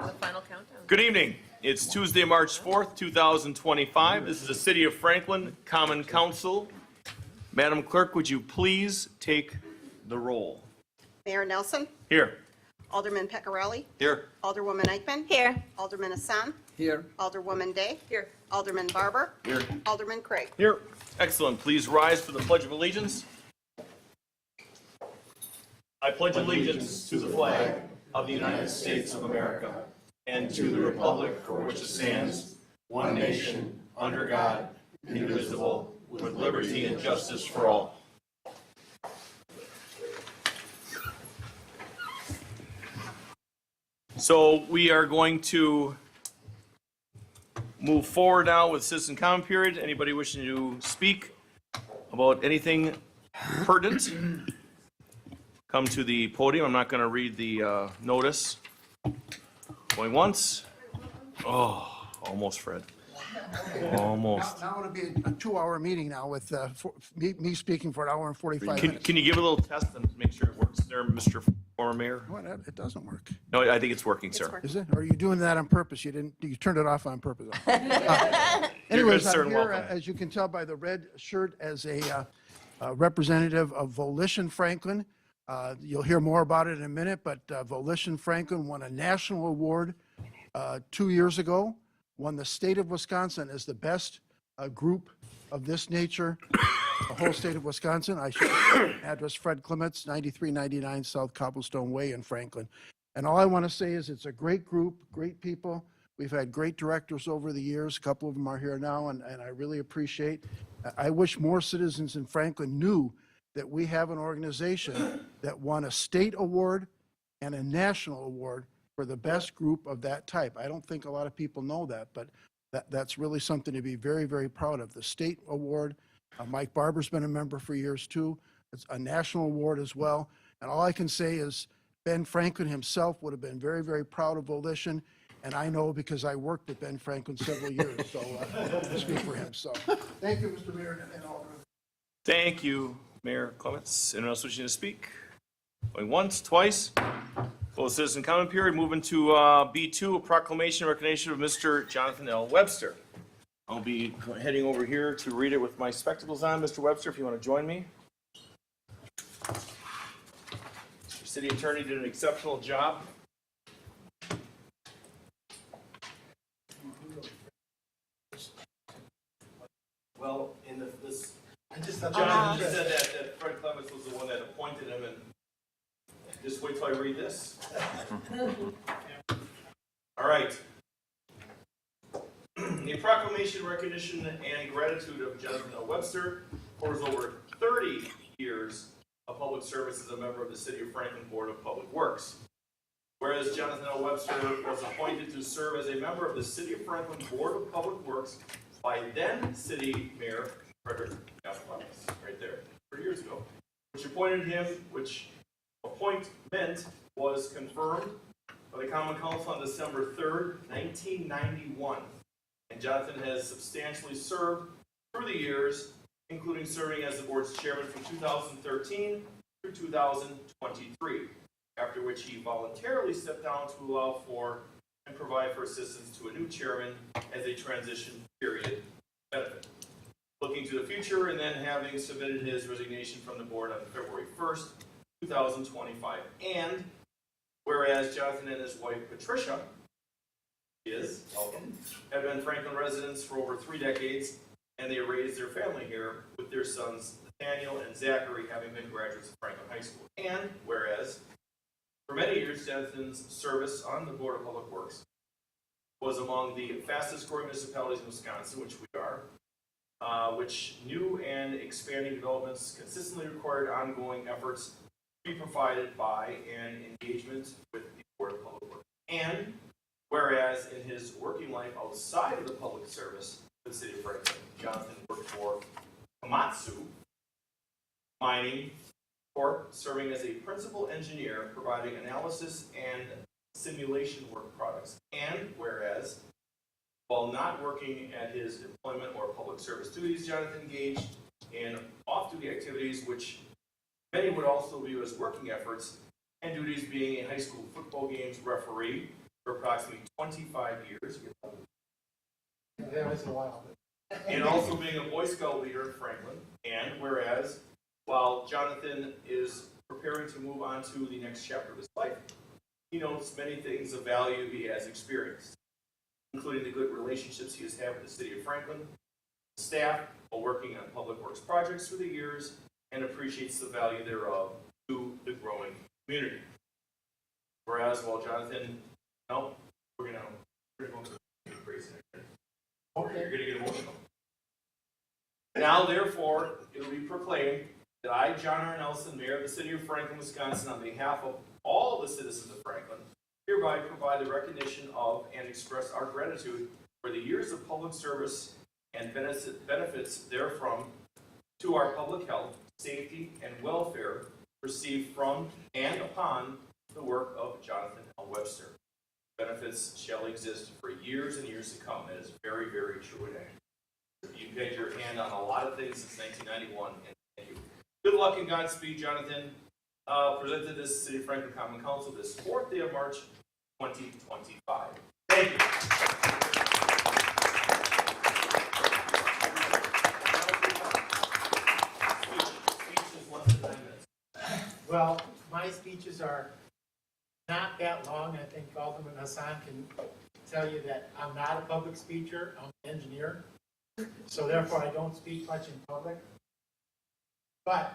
The final countdown. Good evening. It's Tuesday, March 4th, 2025. This is the City of Franklin Common Council. Madam Clerk, would you please take the roll? Mayor Nelson, Here. Alderman Pecorelli, Here. Alderwoman Eichman. Here. Alderman Hassan, Here. Alderwoman Day, Here. Alderman Barber, Here. Alderman Craig. Here. Excellent. Please rise for the Pledge of Allegiance. I pledge allegiance to the flag of the United States of America and to the republic for which it stands, one nation, under God, indivisible, with liberty and justice for all. So we are going to move forward now with citizen comment period. Anybody wishing to speak about anything pertinent, come to the podium. I'm not going to read the notice. Going once. Oh, almost, Fred. Almost. Now it'll be a 2-hour meeting now with me speaking for an hour and 45 minutes. Can you give a little test and make sure it works there, Mr. Former Mayor? What, it doesn't work. No, I think it's working, sir. working. Is it? Or are you doing that on purpose? You turned it off on purpose. You're Anyways, good, sir, I'm and here, welcome. as you can tell by the red shirt, as a representative of Volition Franklin. You'll hear more about it in a minute, but Volition Franklin won a national award 2 years ago, won the state of Wisconsin as the best group of this nature, the whole state of Wisconsin. I should address Fred Clements, 9399 South Cobblestone Way in Franklin. And all I want to say is it's a great group, great people. We've had great directors over the years. A couple of them are here now, and I really appreciate. I wish more citizens in Franklin knew that we have an organization that won a state award and a national award for the best group of that type. I don't think a lot of people know that, but that's really something to be very, very proud of. The state award, Mike Barber's been a member for years too. It's a national award as well. And all I can say is Ben Franklin himself would have been very, very proud of Volition. And I know because I worked with Ben Franklin several years, so I hope to speak for him. So thank you, Mr. Mayor and all. Thank you, Mayor Clements. Anyone else wishing to speak? Going once, twice. Closed citizen comment period. Moving to B2, a proclamation and recognition of Mr. Jonathan L. Webster. I'll be heading over here to read it with my spectacles on. Mr. Webster, if you want to join me. Your city attorney did an exceptional job. Well, in this, John just said that Fred Clements was the one that appointed him, and just wait till I read this. All right. A proclamation, recognition, and gratitude of Jonathan L. Webster for his over 30 years of public service as a member of the City of Franklin Board of Public Works. Whereas Jonathan L. Webster was appointed to serve as a member of the City of Franklin Board of Public Works by then City Mayor Frederick F. Clements, right there, 3 years ago, which appointment was confirmed by the Common Council on December 3rd, 1991. And Jonathan has substantially served through the years, including serving as the board's chairman from 2013 through 2023, after which he voluntarily stepped down to allow for and provide for assistance to a new chairman as a transition period benefit. Looking to the future, and then having submitted his resignation from the board on February 1st, 2025. And whereas Jonathan and his wife Patricia have been Franklin residents for over 3 decades, and they raised their family here with their sons Nathaniel and Zachary having been graduates of Franklin High School. And whereas for many years Jonathan's service on the Board of Public Works was among the fastest growing municipalities in Wisconsin, which we are, which new and expanding developments consistently required ongoing efforts to be provided by and engagement with the Board of Public Works. And whereas in his working life outside of the public service for the City of Franklin, Jonathan worked for Komatsu Mining Corp., serving as a principal engineer providing analysis and simulation work products. And whereas, while not working at his employment or public service duties, Jonathan engaged in off-duty activities which many would also view as working efforts, and duties being a high school football games referee for approximately 25 years. That was a while. And also being a Boy Scout leader in Franklin. And whereas, while Jonathan is preparing to move on to the next chapter of his life, he knows many things of value he has experienced, including the good relationships he has had with the city of Franklin, staff, while working on public works projects through the years, and appreciates the value thereof to the growing community. Whereas, while Jonathan, no, we're gonna go to praise him. You're gonna get emotional. Now, therefore, it will be proclaimed that I, John R. Nelson, Mayor of the City of Franklin, Wisconsin, on behalf of all the citizens of Franklin, hereby provide the recognition of and express our gratitude for the years of public service and benefits therefrom to our public health, safety, and welfare received from and upon the work of Jonathan L. Webster. Benefits shall exist for years and years to come. That is very, very true and accurate. You've had your hand on a lot of things since 1991, and thank you. Good luck and Godspeed, Jonathan. Presented this City of Franklin Common Council this 4th day of March, 2025. Thank you. Speech is less than 9 minutes. Well, my speeches are not that long. I think Alderman Hassan can tell you that I'm not a public speaker. I'm an engineer. So therefore, I don't speak much in public. But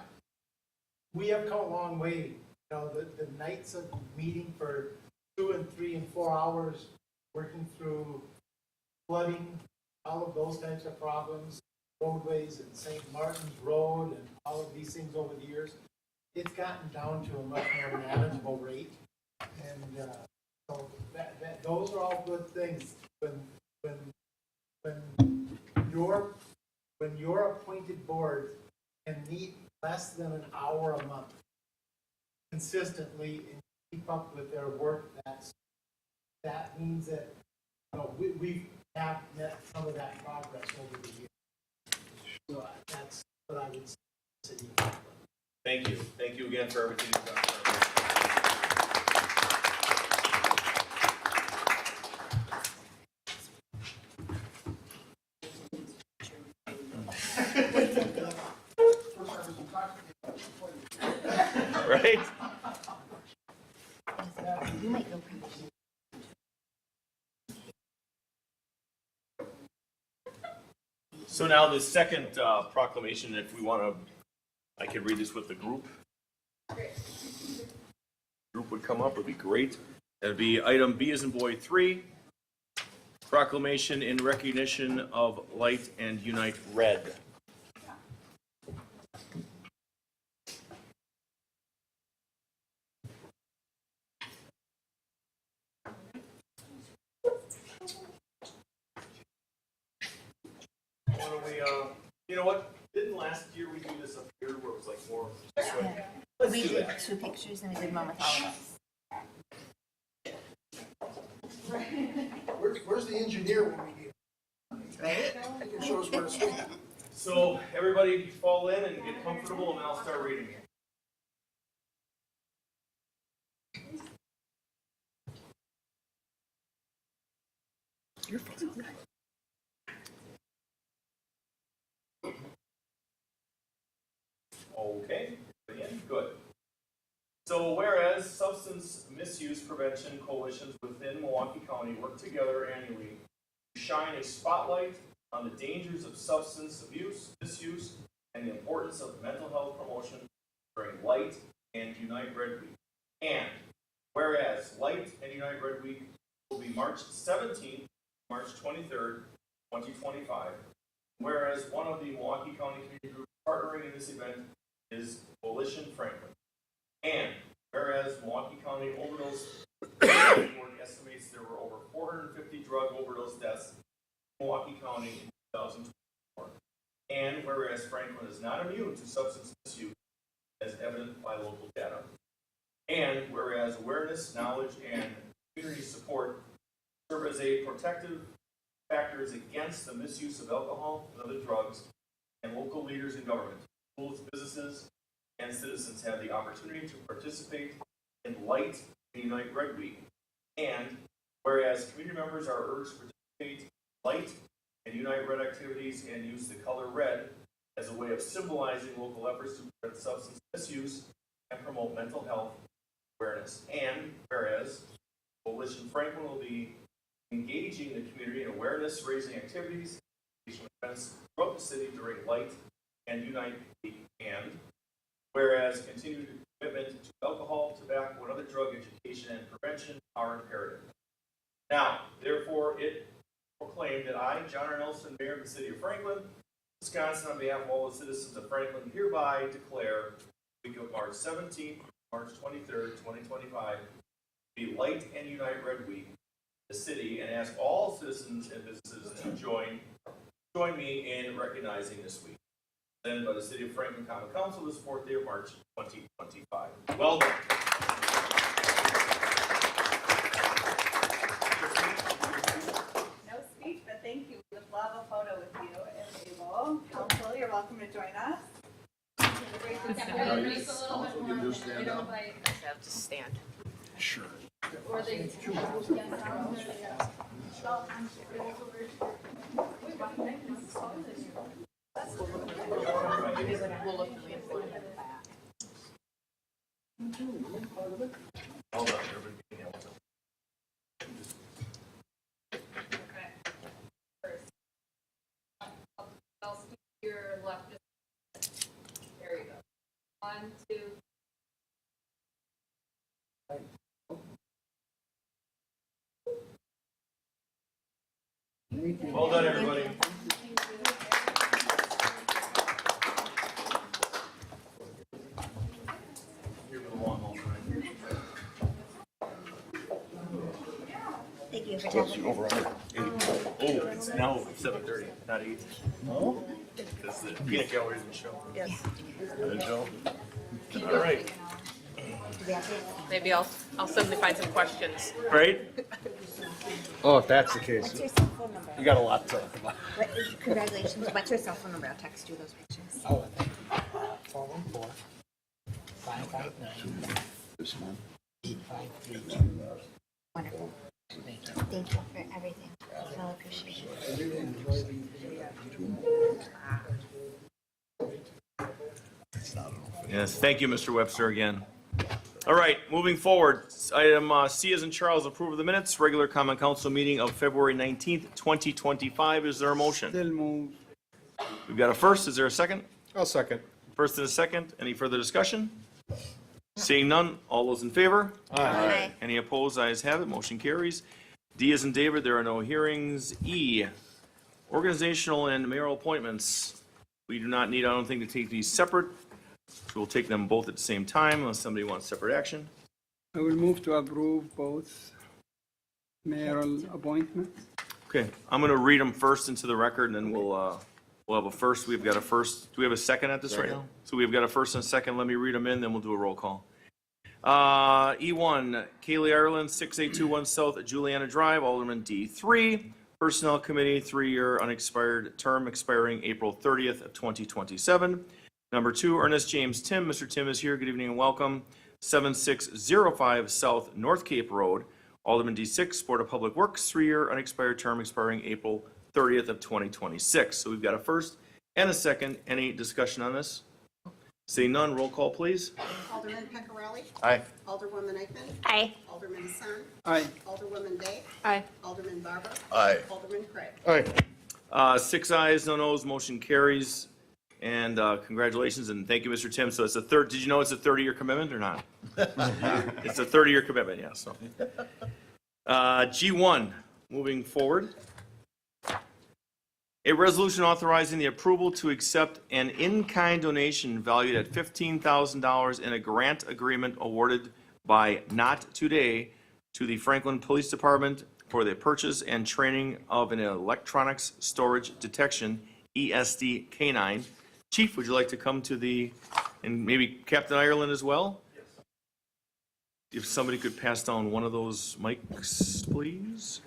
we have come a long way. You know, the nights of meeting for 2 and 3 and 4 hours, working through flooding, all of those types of problems, roadways and St. Martin's Road and all of these things over the years, it's gotten down to a much more manageable rate. And so those are all good things. When your appointed board can meet less than an hour a month consistently and keep up with their work, that means that, you know, we have met some of that progress over the years. So that's what I would say. Thank you. Thank you again for everything you've done for us. Right? You might go. So now the second proclamation, if we want to, I could read this with the group. Group would come up, would be great. That'd be item B as in boy 3, proclamation in recognition of Light and Unite Red. Why don't we, you know what? Didn't last year we do this up here where it was like more this way? Let's We do did that. 2 pictures and we did one with all of us. Where's the engineer when we need him? Right? He can show us where to swing. So everybody fall in and get comfortable and I'll start reading it. Okay, again, good. So whereas substance misuse prevention coalitions within Milwaukee County work together annually to shine a spotlight on the dangers of substance abuse, misuse, and the importance of mental health promotion during Light and Unite Red Week. And whereas Light and Unite Red Week will be March 17th, March 23rd, 2025. Whereas one of the Milwaukee County community groups partnering in this event is Volition Franklin. And whereas Milwaukee County Overdose Board estimates there were over 450 drug overdose deaths in Milwaukee County in 2024. And whereas Franklin is not immune to substance misuse, as evident by local data. And whereas awareness, knowledge, and community support serve as a protective factors against the misuse of alcohol and other drugs, and local leaders in government, schools, businesses, and citizens have the opportunity to participate in Light and Unite Red Week. And Whereas community members are urged to participate in light and Unite Red activities and use the color red as a way of symbolizing local efforts to prevent substance misuse and promote mental health awareness. And whereas Coalition Franklin will be engaging the community in awareness-raising activities and events throughout the city during Light and Unite Week. And whereas continued commitment to alcohol, tobacco, and other drug education and prevention are imperative. Now, therefore, it proclaimed that I, John R. Nelson, Mayor of the City of Franklin, Wisconsin, on behalf of all the citizens of Franklin, hereby declare the week of March 17th, March 23rd, 2025, to be Light and Unite Red Week in the city, and ask all citizens and businesses to join me in recognizing this week. Presented by the City of Franklin Common Council this 4th day of March 2025. Well done. No speech, but thank you. We would love a photo with you if able. Council, you're welcome to join us. Have to stand. Hold on, everybody being able to. I'll speak to your left. There you go. 1, 2. Well done, everybody. Here for the long haul tonight. Thank you for telling me. Oh, it's now 7:30, not 8. Oh? Because the peanut gallery's been shown. Yes. All right. Do we have to? Maybe I'll suddenly find some questions. Right? Oh, if that's the case, What's your cell phone number? you got a lot to talk about. Congratulations. What's your cell phone number? I'll text you those pictures. 414-559-8532. Wonderful. Thank you for everything. I appreciate it. Yes, thank you, Mr. Webster, again. All right, moving forward, item C as in Charles, approve of the minutes, regular common council meeting of February 19th, 2025. Is there a motion? Still move. We've got a first, is there a second? I'll second. First and a second, any further discussion? Seeing none, all those in favor? Aye. Any opposed, ayes have it, motion carries. D as in David, there are no hearings. E, organizational and mayoral appointments. We do not need, I don't think, to take these separate. So we'll take them both at the same time unless somebody wants separate action. I will move to approve both mayoral appointments. Okay, I'm going to read them first into the record, and then we'll have a first. We've got a first. Do we have a second at this right now? So we've got a first and a second. Let me read them in, then we'll do a roll call. E1, Kaylee Ireland, 6821 South Juliana Drive, Alderman D3. Personnel Committee, 3-year unexpired term expiring April 30th of 2027. Number 2, Ernest James Tim. Mr. Tim is here. Good evening and welcome. 7605 South North Cape Road, Alderman D6, Board of Public Works, 3-year unexpired term expiring April 30th of 2026. So we've got a first and a second. Any discussion on this? Seeing none, roll call, please. Alderman Peccarelli. Aye. Alderwoman Eichman. Aye. Alderman Hassan. Aye. Alderwoman Day. Aye. Alderman Barber. Aye. Alderman Craig. Aye. 6 ayes, no noes, motion carries. And congratulations and thank you, Mr. Tim. So it's a third, did you know it's a 30-year commitment or not? It's a 30-year commitment, yeah, so. G1, moving forward. A resolution authorizing the approval to accept an in-kind donation valued at $15,000 in a grant agreement awarded by Not Today to the Franklin Police Department for the purchase and training of an electronics storage detection, ESD K9. Chief, would you like to come to the, and maybe Captain Ireland as well? Yes. If somebody could pass down one of those mics, please.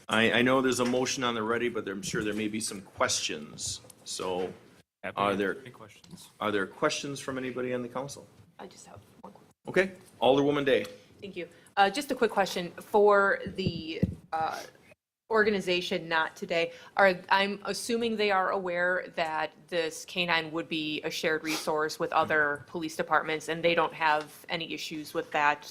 I know there's a motion on the ready, but I'm sure there may be some questions. So are there questions from anybody on the council? I just have one question. Okay, Alderwoman Day. Thank you. Just a quick question for the organization not today. I'm assuming they are aware that this K-9 would be a shared resource with other police departments, and they don't have any issues with that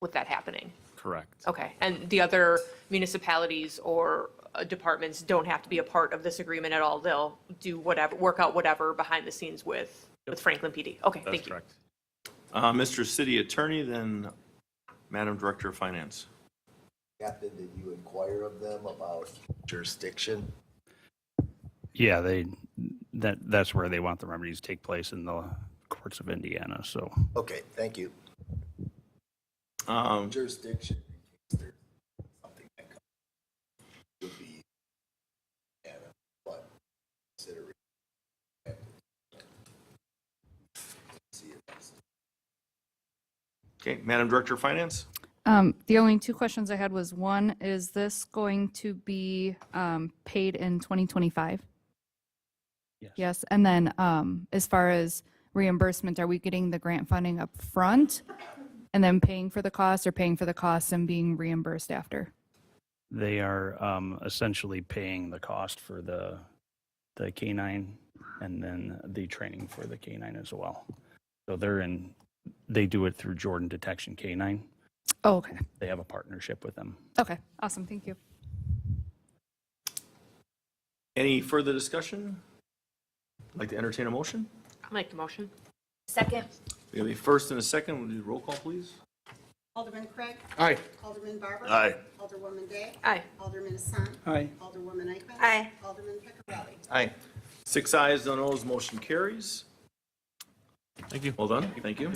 happening? Correct. Okay, and the other municipalities or departments don't have to be a part of this agreement at all? They'll do whatever, work out whatever behind the scenes with Franklin PD? Okay, That's thank you. correct. Mr. City Attorney, then Madam Director of Finance. Captain, did you inquire of them about jurisdiction? Yeah, that's where they want the remedies to take place, in the courts of Indiana, so. Okay, thank you. Jurisdiction, in case there's something that comes, would be, but considering. See it best. Okay, Madam Director of Finance? The only two questions I had was, one, is this going to be paid in 2025? Yes. Yes, and then as far as reimbursement, are we getting the grant funding up front and then paying for the costs, or paying for the costs and being reimbursed after? They are essentially paying the cost for the K-9 and then the training for the K-9 as well. So they do it through Jordan Detection K-9. Oh, okay. They have a partnership with them. Okay, awesome, thank you. Any further discussion? Like to entertain a motion? I'll make the motion. Second. We have a first and a second. We'll do roll call, please. Alderman Craig. Aye. Alderman Barber. Aye. Alderwoman Day. Aye. Alderman Hassan. Aye. Alderwoman Eichman. Aye. Alderman Piccarelli. Aye. 6 ayes, no noes, motion carries. Thank you. Well done, thank you.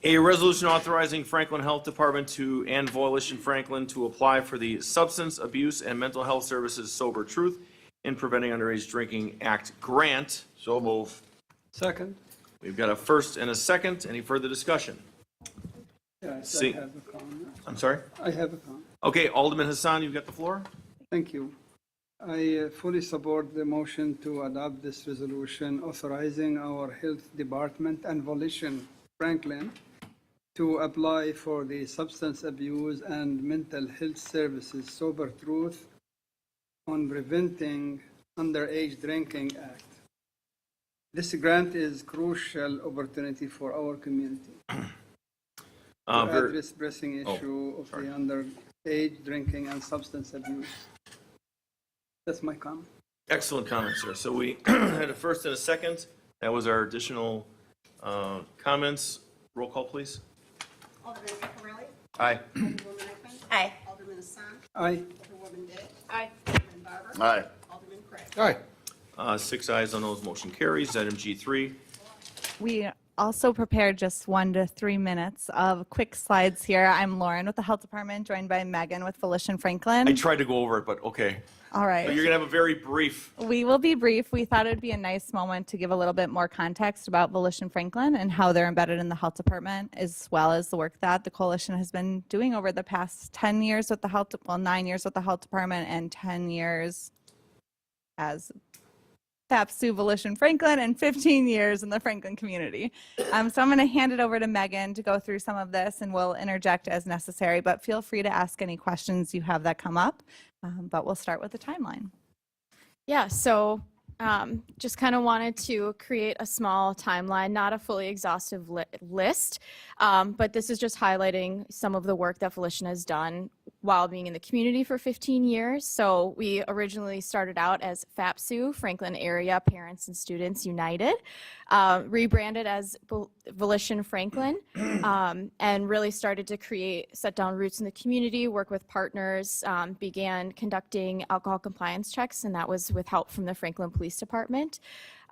A resolution authorizing Franklin Health Department and Volition Franklin to apply for the Substance Abuse and Mental Health Services Sober Truth in Preventing Underage Drinking Act grant. So move. Second? We've got a first and a second. Any further discussion? Yes, See- I have a comment. I'm sorry? I have a comment. Okay, Alderman Hassan, you've got the floor. Thank you. I fully support the motion to adopt this resolution authorizing our Health Department and Volition Franklin to apply for the Substance Abuse and Mental Health Services Sober Truth on Preventing Underage Drinking Act. This grant is crucial opportunity for our community to address pressing issue of the underage drinking and substance abuse. That's my comment. Excellent comment, sir. So we had a first and a second. That was our additional comments. Roll call, please. Alderman Piccarelli. Aye. Alderwoman Eichman. Aye. Alderman Hassan. Aye. Alderwoman Day. Aye. Alderman Barber. Aye. Alderman Craig. Aye. 6 ayes, no noes, motion carries. Item G3. We also prepared just 1 to 3 minutes of quick slides here. I'm Lauren with the Health Department, joined by Megan with Volition Franklin. I tried to go over it, but okay. All But right. you're going to have a very brief. We will be brief. We thought it'd be a nice moment to give a little bit more context about Volition Franklin and how they're embedded in the health department, as well as the work that the coalition has been doing over the past 10 years with the health, 9 years with the health department and 10 years as FAPSU Volition Franklin and 15 years in the Franklin community. So I'm going to hand it over to Megan to go through some of this, and we'll interject as necessary, but feel free to ask any questions you have that come up. But we'll start with the timeline. Yeah, so just kind of wanted to create a small timeline, not a fully exhaustive list, but this is just highlighting some of the work that Volition has done while being in the community for 15 years. So we originally started out as FAPSU, Franklin Area Parents and Students United, rebranded as Volition Franklin, and really started to set down roots in the community, work with partners, began conducting alcohol compliance checks, and that was with help from the Franklin Police Department.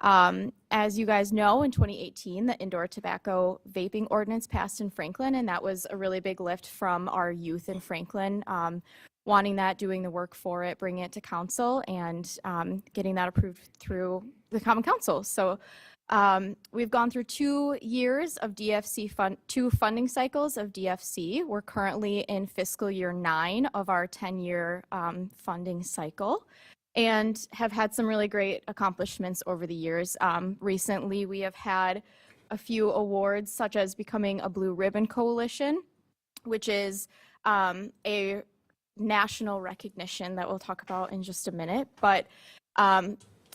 As you guys know, in 2018, the indoor tobacco vaping ordinance passed in Franklin, and that was a really big lift from our youth in Franklin, wanting that, doing the work for it, bringing it to council, and getting that approved through the Common Council. So we've gone through 2 years of DFC two funding cycles of DFC. We're currently in fiscal year 9 of our 10-year funding cycle, and have had some really great accomplishments over the years. Recently, we have had a few awards, such as becoming a Blue Ribbon Coalition, which is a national recognition that we'll talk about in just a minute. But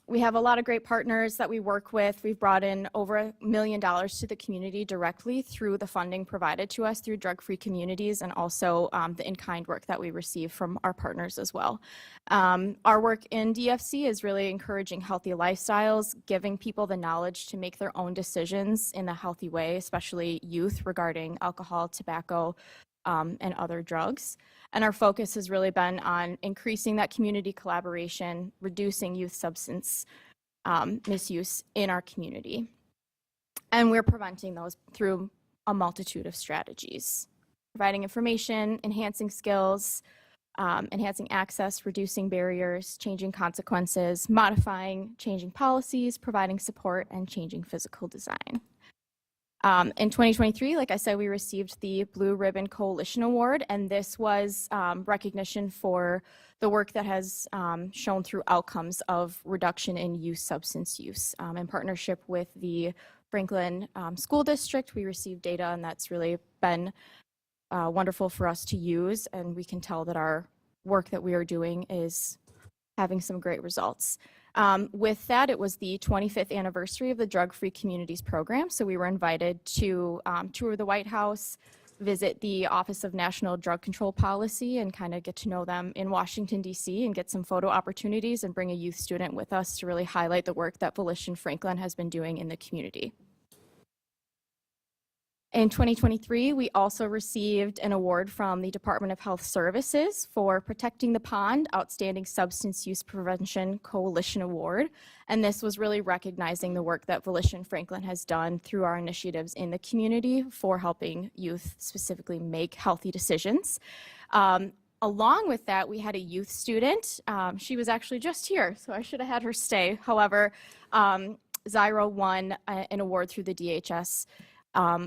we have a lot of great partners that we work with. We've brought in over $1 million to the community directly through the funding provided to us through drug-free communities, and also the in-kind work that we receive from our partners as well. Our work in DFC is really encouraging healthy lifestyles, giving people the knowledge to make their own decisions in a healthy way, especially youth, regarding alcohol, tobacco, and other drugs. And our focus has really been on increasing that community collaboration, reducing youth substance misuse in our community. And we're preventing those through a multitude of strategies, providing information, enhancing skills, enhancing access, reducing barriers, changing consequences, modifying, changing policies, providing support, and changing physical design. In 2023, like I said, we received the Blue Ribbon Coalition Award, and this was recognition for the work that has shown through outcomes of reduction in youth substance use. In partnership with the Franklin School District, we received data, and that's really been wonderful for us to use, and we can tell that our work that we are doing is having some great results. With that, it was the 25th anniversary of the Drug-Free Communities program, so we were invited to tour the White House, visit the Office of National Drug Control Policy, and kind of get to know them in Washington, D.C., and get some photo opportunities and bring a youth student with us to really highlight the work that Volition Franklin has been doing in the community. In 2023, we also received an award from the Department of Health Services for Protecting the Pond Outstanding Substance Use Prevention Coalition Award. And this was really recognizing the work that Volition Franklin has done through our initiatives in the community for helping youth specifically make healthy decisions. Along with that, we had a youth student. She was actually just here, so I should have had her stay. However, Zyra won an award through the DHS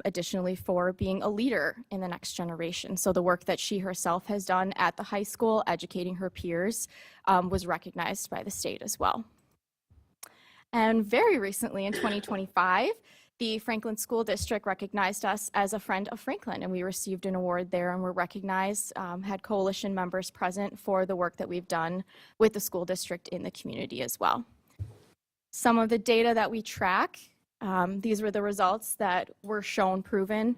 additionally for being a leader in the next generation. So the work that she herself has done at the high school, educating her peers, was recognized by the state as well. And very recently in 2025, the Franklin School District recognized us as a friend of Franklin, and we received an award there and were recognized, had coalition members present for the work that we've done with the school district in the community as well. Some of the data that we track, these were the results that were shown proven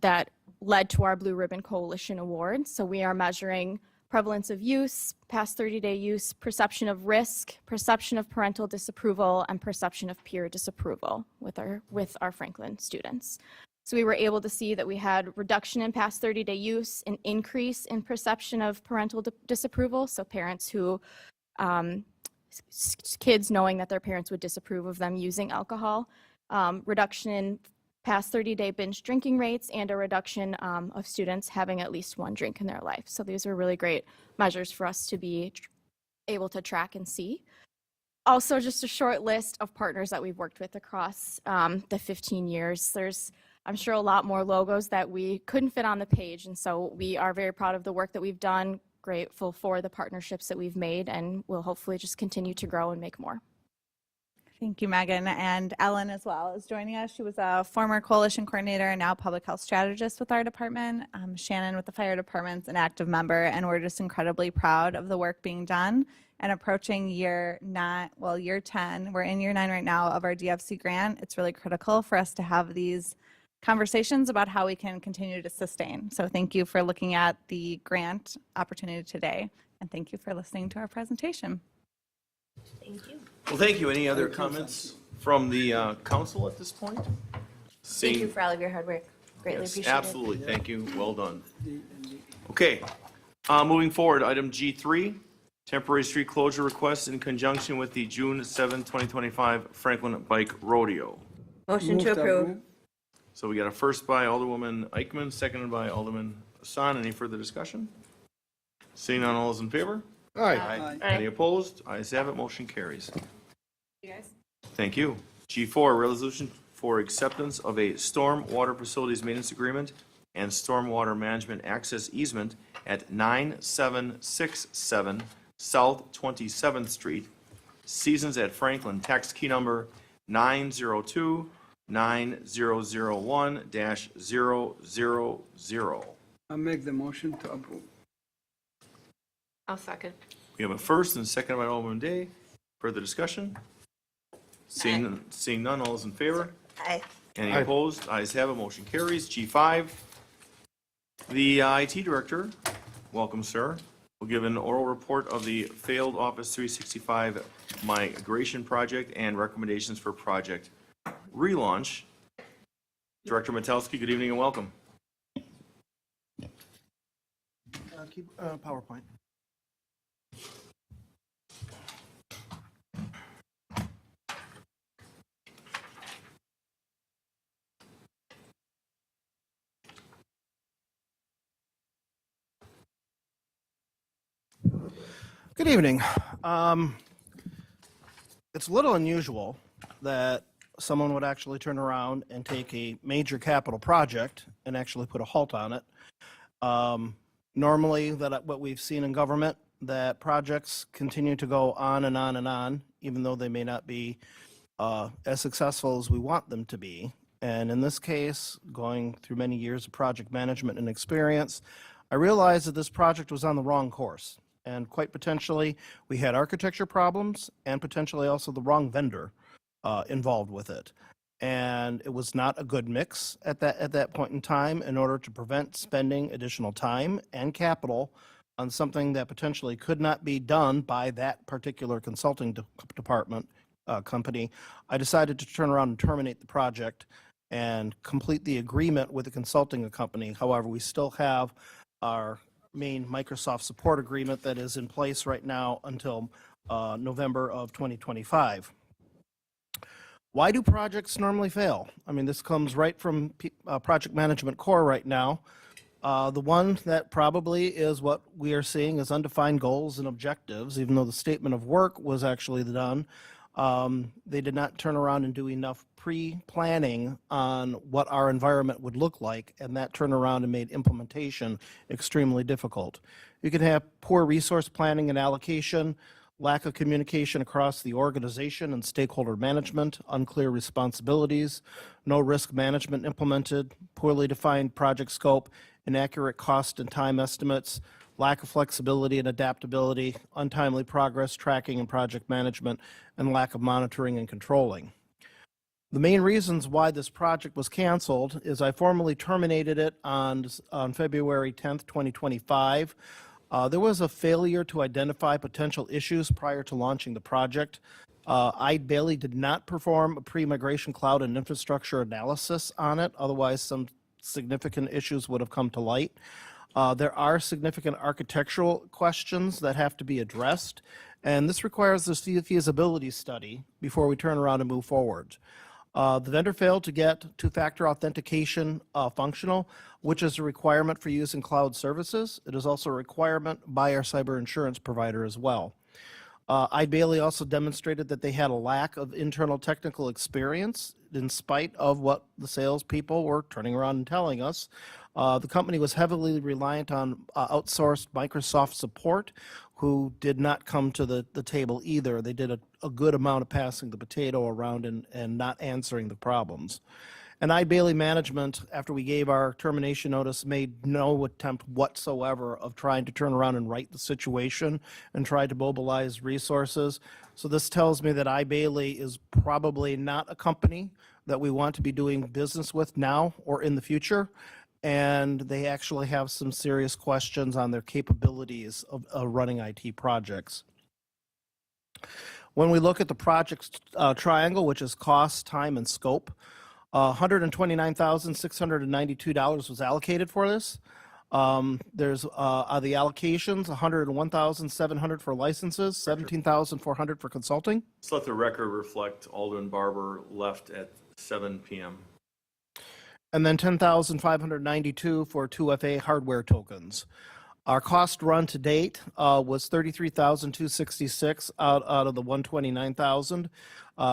that led to our Blue Ribbon Coalition Award. So we are measuring prevalence of use, past 30-day use, perception of risk, perception of parental disapproval, and perception of peer disapproval with our Franklin students. So we were able to see that we had reduction in past 30-day use, an increase in perception of parental disapproval, so parents who kids knowing that their parents would disapprove of them using alcohol, reduction in past 30-day binge drinking rates, and a reduction of students having at least one drink in their life. So these are really great measures for us to be able to track and see. Also, just a short list of partners that we've worked with across the 15 years. There's, I'm sure, a lot more logos that we couldn't fit on the page, and so we are very proud of the work that we've done, grateful for the partnerships that we've made, and we'll hopefully just continue to grow and make more. Thank you, Megan. And Ellen as well is joining us. She was a former coalition coordinator and now public health strategist with our department. Shannon with the fire department's an active member, and we're just incredibly proud of the work being done and approaching year 10. We're in year 9 right now of our DFC grant. It's really critical for us to have these conversations about how we can continue to sustain. So thank you for looking at the grant opportunity today, and thank you for listening to our presentation. Thank you. Well, thank you. Any other comments from the council at this point? Thank you for all of your hard work. Greatly Yes, appreciate it. absolutely. Thank you. Well done. Okay, moving forward, item G3, temporary street closure request in conjunction with the June 7, 2025 Franklin Bike Rodeo. Motion to approve. So we got a first by Alderwoman Eichman, seconded by Alderman Hassan. Any further discussion? Seeing none, all those in favor? Aye. Any opposed? Ayes have it, motion carries. You guys? Thank you. G4, resolution for acceptance of a storm water facilities maintenance agreement and stormwater management access easement at 9767 South 27th Street, Seasons at Franklin, tax key number 902 9001-000. I make the motion to approve. I'll second. We have a first and a second by Alderman Day. Further discussion? Seeing none, all is in favor? Aye. Any Aye. opposed? Ayes have it, motion carries. G5, the IT director, welcome, sir, will give an oral report of the failed Office 365 migration project and recommendations for project relaunch. Director Metelsky, good evening and welcome. Keep PowerPoint. Good evening. It's a little unusual that someone would actually turn around and take a major capital project and actually put a halt on it. Normally, what we've seen in government, that projects continue to go on and on and on, even though they may not be as successful as we want them to be. And in this case, going through many years of project management and experience, I realized that this project was on the wrong course. And quite potentially, we had architecture problems and potentially also the wrong vendor involved with it. And it was not a good mix at that point in time in order to prevent spending additional time and capital on something that potentially could not be done by that particular consulting department company. I decided to turn around and terminate the project and complete the agreement with the consulting company. However, we still have our main Microsoft support agreement that is in place right now until November of 2025. Why do projects normally fail? I mean, this comes right from Project Management Core right now. The one that probably is what we are seeing is undefined goals and objectives, even though the statement of work was actually done. They did not turn around and do enough pre-planning on what our environment would look like, and that turned around and made implementation extremely difficult. You can have poor resource planning and allocation, lack of communication across the organization and stakeholder management, unclear responsibilities, no risk management implemented, poorly defined project scope, inaccurate cost and time estimates, lack of flexibility and adaptability, untimely progress tracking and project management, and lack of monitoring and controlling. The main reasons why this project was canceled is I formally terminated it on February 10th, 2025. There was a failure to identify potential issues prior to launching the project. Eide Bailly did not perform a pre-migration cloud and infrastructure analysis on it. Otherwise, some significant issues would have come to light. There are significant architectural questions that have to be addressed, and this requires a feasibility study before we turn around and move forward. The vendor failed to get two-factor authentication functional, which is a requirement for using cloud services. It is also a requirement by our cyber insurance provider as well. Eide Bailly also demonstrated that they had a lack of internal technical experience in spite of what the salespeople were turning around and telling us. The company was heavily reliant on outsourced Microsoft support, who did not come to the table either. They did a good amount of passing the potato around and not answering the problems. And Eide Bailly management, after we gave our termination notice, made no attempt whatsoever of trying to turn around and right the situation and try to mobilize resources. So this tells me that Eide Bailly is probably not a company that we want to be doing business with now or in the future. And they actually have some serious questions on their capabilities of running IT projects. When we look at the project triangle, which is cost, time, and scope, $129,692 was allocated for this. There's the allocations, $101,700 for licenses, $17,400 for consulting. Let's let the record reflect Alderman Barber left at 7 p.m. And then $10,592 for 2FA hardware tokens. Our cost run to date was $33,266 out of the $129,000.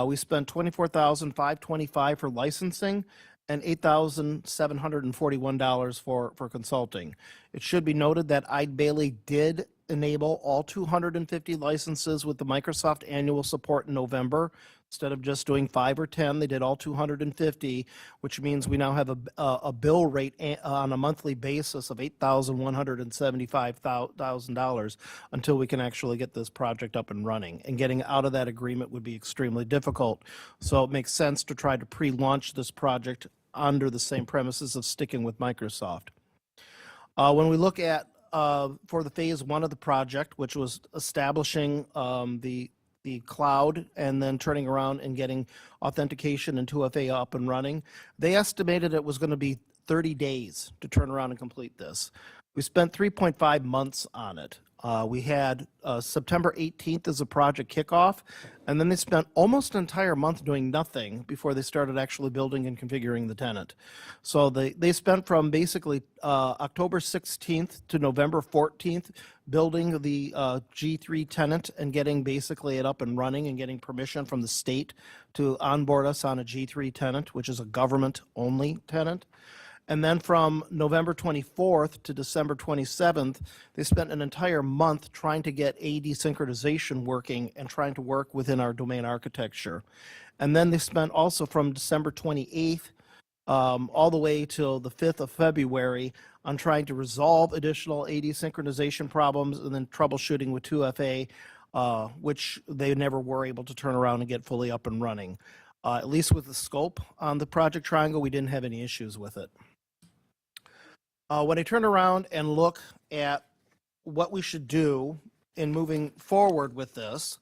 We spent $24,525 for licensing and $8,741 for consulting. It should be noted that Eide Bailly did enable all 250 licenses with the Microsoft annual support in November. Instead of just doing 5 or 10, they did all 250, which means we now have a bill rate on a monthly basis of $8,175,000 until we can actually get this project up and running. And getting out of that agreement would be extremely difficult. So it makes sense to try to pre-launch this project under the same premises of sticking with Microsoft. When we look at for the phase 1 of the project, which was establishing the cloud and then turning around and getting authentication and 2FA up and running, they estimated it was going to be 30 days to turn around and complete this. We spent 3.5 months on it. We had September 18th as a project kickoff, and then they spent almost an entire month doing nothing before they started actually building and configuring the tenant. So they spent from basically October 16th to November 14th building the G3 tenant and getting basically it up and running and getting permission from the state to onboard us on a G3 tenant, which is a government-only tenant. And then from November 24th to December 27th, they spent an entire month trying to get AD synchronization working and trying to work within our domain architecture. And then they spent also from December 28th all the way till the 5th of February on trying to resolve additional AD synchronization problems and then troubleshooting with 2FA, which they never were able to turn around and get fully up and running. At least with the scope on the Project Triangle, we didn't have any issues with it. When I turn around and look at what we should do in moving forward with this,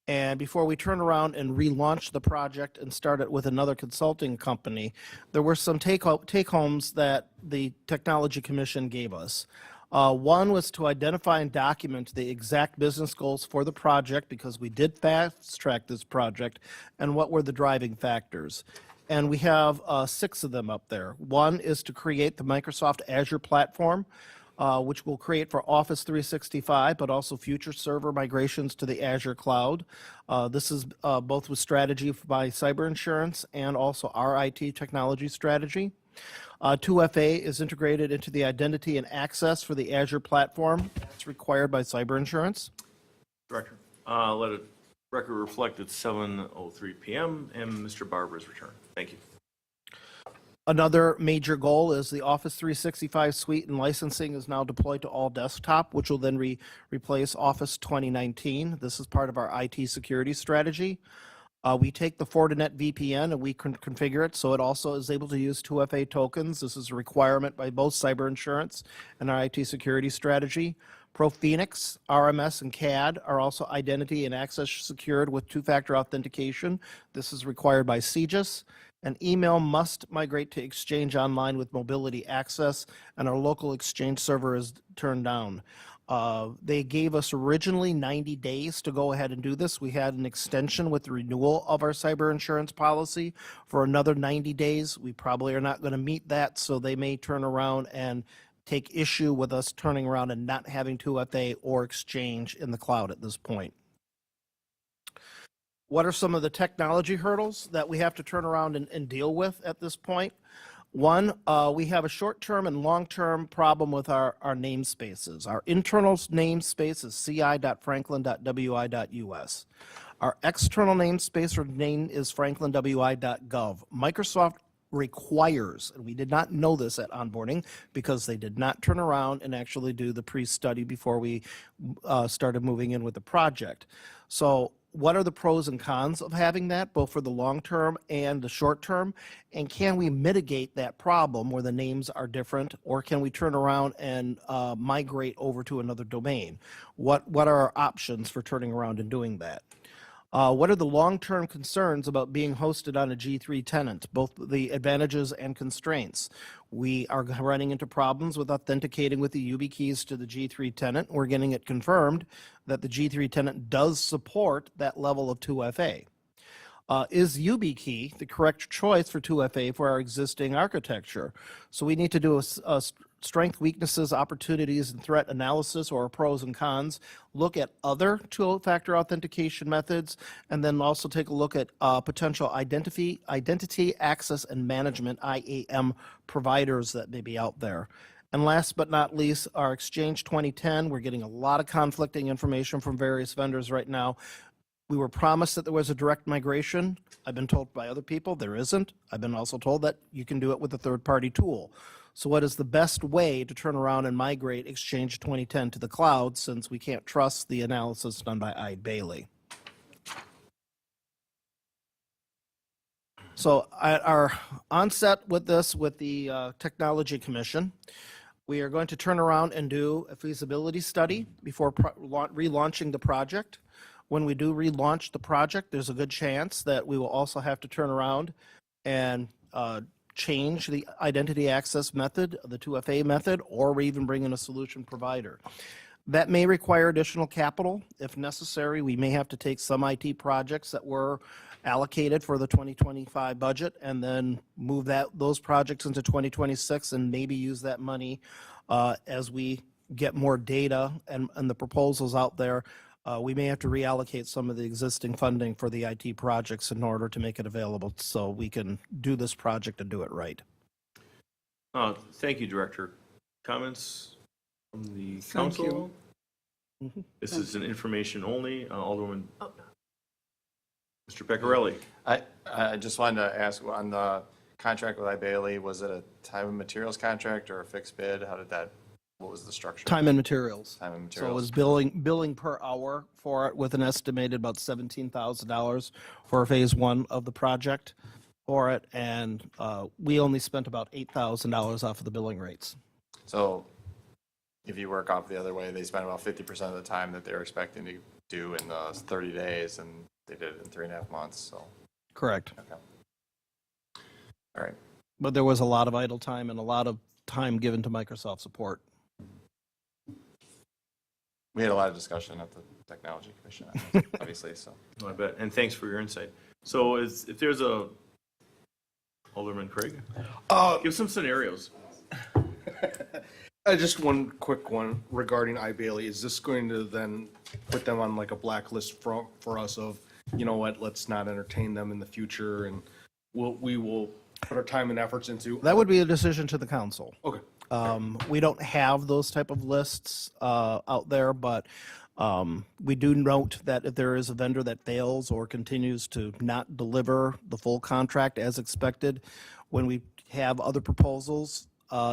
and before we turn around and relaunch the project and start it with another consulting company, there were some take-homes that the Technology Commission gave us. One was to identify and document the exact business goals for the project, because we did fast-track this project, and what were the driving factors. And we have 6 of them up there. One is to create the Microsoft Azure platform, which we'll create for Office 365, but also future server migrations to the Azure cloud. This is both with strategy by cyber insurance and also our IT technology strategy. 2FA is integrated into the identity and access for the Azure platform. It's required by cyber insurance. Director, let it record reflect it's 7:03 p.m. and Mr. Barber's return. Thank you. Another major goal is the Office 365 suite and licensing is now deployed to all desktop, which will then replace Office 2019. This is part of our IT security strategy. We take the Fortinet VPN and we can configure it so it also is able to use 2FA tokens. This is a requirement by both cyber insurance and our IT security strategy. ProPhoenix, RMS, and CAD are also identity and access secured with two-factor authentication. This is required by CJIS. And email must migrate to Exchange Online with mobility access, and our local Exchange server is turned down. They gave us originally 90 days to go ahead and do this. We had an extension with the renewal of our cyber insurance policy for another 90 days. We probably are not going to meet that, so they may turn around and take issue with us turning around and not having 2FA or Exchange in the cloud at this point. What are some of the technology hurdles that we have to turn around and deal with at this point? One, we have a short-term and long-term problem with our namespaces. Our internal namespace is ci.franklin.wi.us. Our external namespace or name is franklinwi.gov. Microsoft requires, and we did not know this at onboarding because they did not turn around and actually do the pre-study before we started moving in with the project. So what are the pros and cons of having that, both for the long term and the short term? And can we mitigate that problem where the names are different, or can we turn around and migrate over to another domain? What are our options for turning around and doing that? What are the long-term concerns about being hosted on a G3 tenant, both the advantages and constraints? We are running into problems with authenticating with the YubiKeys to the G3 tenant. We're getting it confirmed that the G3 tenant does support that level of 2FA. Is YubiKey the correct choice for 2FA for our existing architecture? So we need to do a strength, weaknesses, opportunities, and threat analysis, or pros and cons, look at other two-factor authentication methods, and then also take a look at potential identity, access, and management, IAM, providers that may be out there. And last but not least, our Exchange 2010, we're getting a lot of conflicting information from various vendors right now. We were promised that there was a direct migration. I've been told by other people there isn't. I've been also told that you can do it with a third-party tool. So what is the best way to turn around and migrate Exchange 2010 to the cloud, since we can't trust the analysis done by Eide Bailey? So at our onset with this, with the Technology Commission, we are going to turn around and do a feasibility study before relaunching the project. When we do relaunch the project, there's a good chance that we will also have to turn around and change the identity access method, the 2FA method, or we even bring in a solution provider. That may require additional capital. If necessary, we may have to take some IT projects that were allocated for the 2025 budget and then move those projects into 2026 and maybe use that money as we get more data and the proposals out there. We may have to reallocate some of the existing funding for the IT projects in order to make it available so we can do this project and do it right. Thank you, Director. Comments from the Thank council? you. This is an information only. Alderwoman. Mr. Peccarelli. I just wanted to ask, on the contract with Bailey, was it a time and materials contract or a fixed bid? What was the structure? Time and materials. Time and So it materials. was billing per hour for it with an estimated about $17,000 for phase one of the project for it. And we only spent about $8,000 off of the billing rates. So if you work off the other way, they spent about 50% of the time that they were expecting to do in the 30 days, and they did it in 3.5 months, so. Correct. Okay. All right. But there was a lot of idle time and a lot of time given to Microsoft support. We had a lot of discussion at the Technology Commission, obviously, so. I bet, and thanks for your insight. So if there's Alderman Craig, give some scenarios. Just one quick one regarding iBailey. Is this going to then put them on like a blacklist for us of, you know what, let's not entertain them in the future, and we will put our time and efforts into? That would be a decision to the council. Okay. We don't have those type of lists out there, but we do note that if there is a vendor that fails or continues to not deliver the full contract as expected, when we have other proposals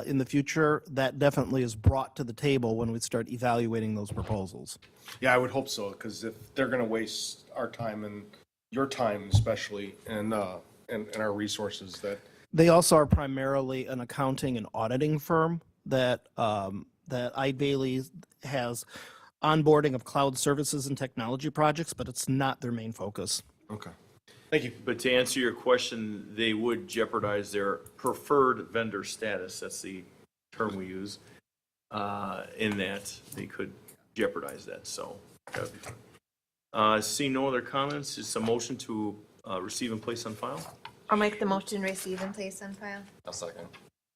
in the future, that definitely is brought to the table when we start evaluating those proposals. Yeah, I would hope so, because if they're going to waste our time and your time especially, and our resources, that. They also are primarily an accounting and auditing firm that Eide Bailey has onboarding of cloud services and technology projects, but it's not their main focus. Okay. Thank you. But to answer your question, they would jeopardize their preferred vendor status. That's the term we use. In that they could jeopardize that. So, see no other comments. Just a motion to receive and place on file. I'll make the motion, receive and place on file. I'll second.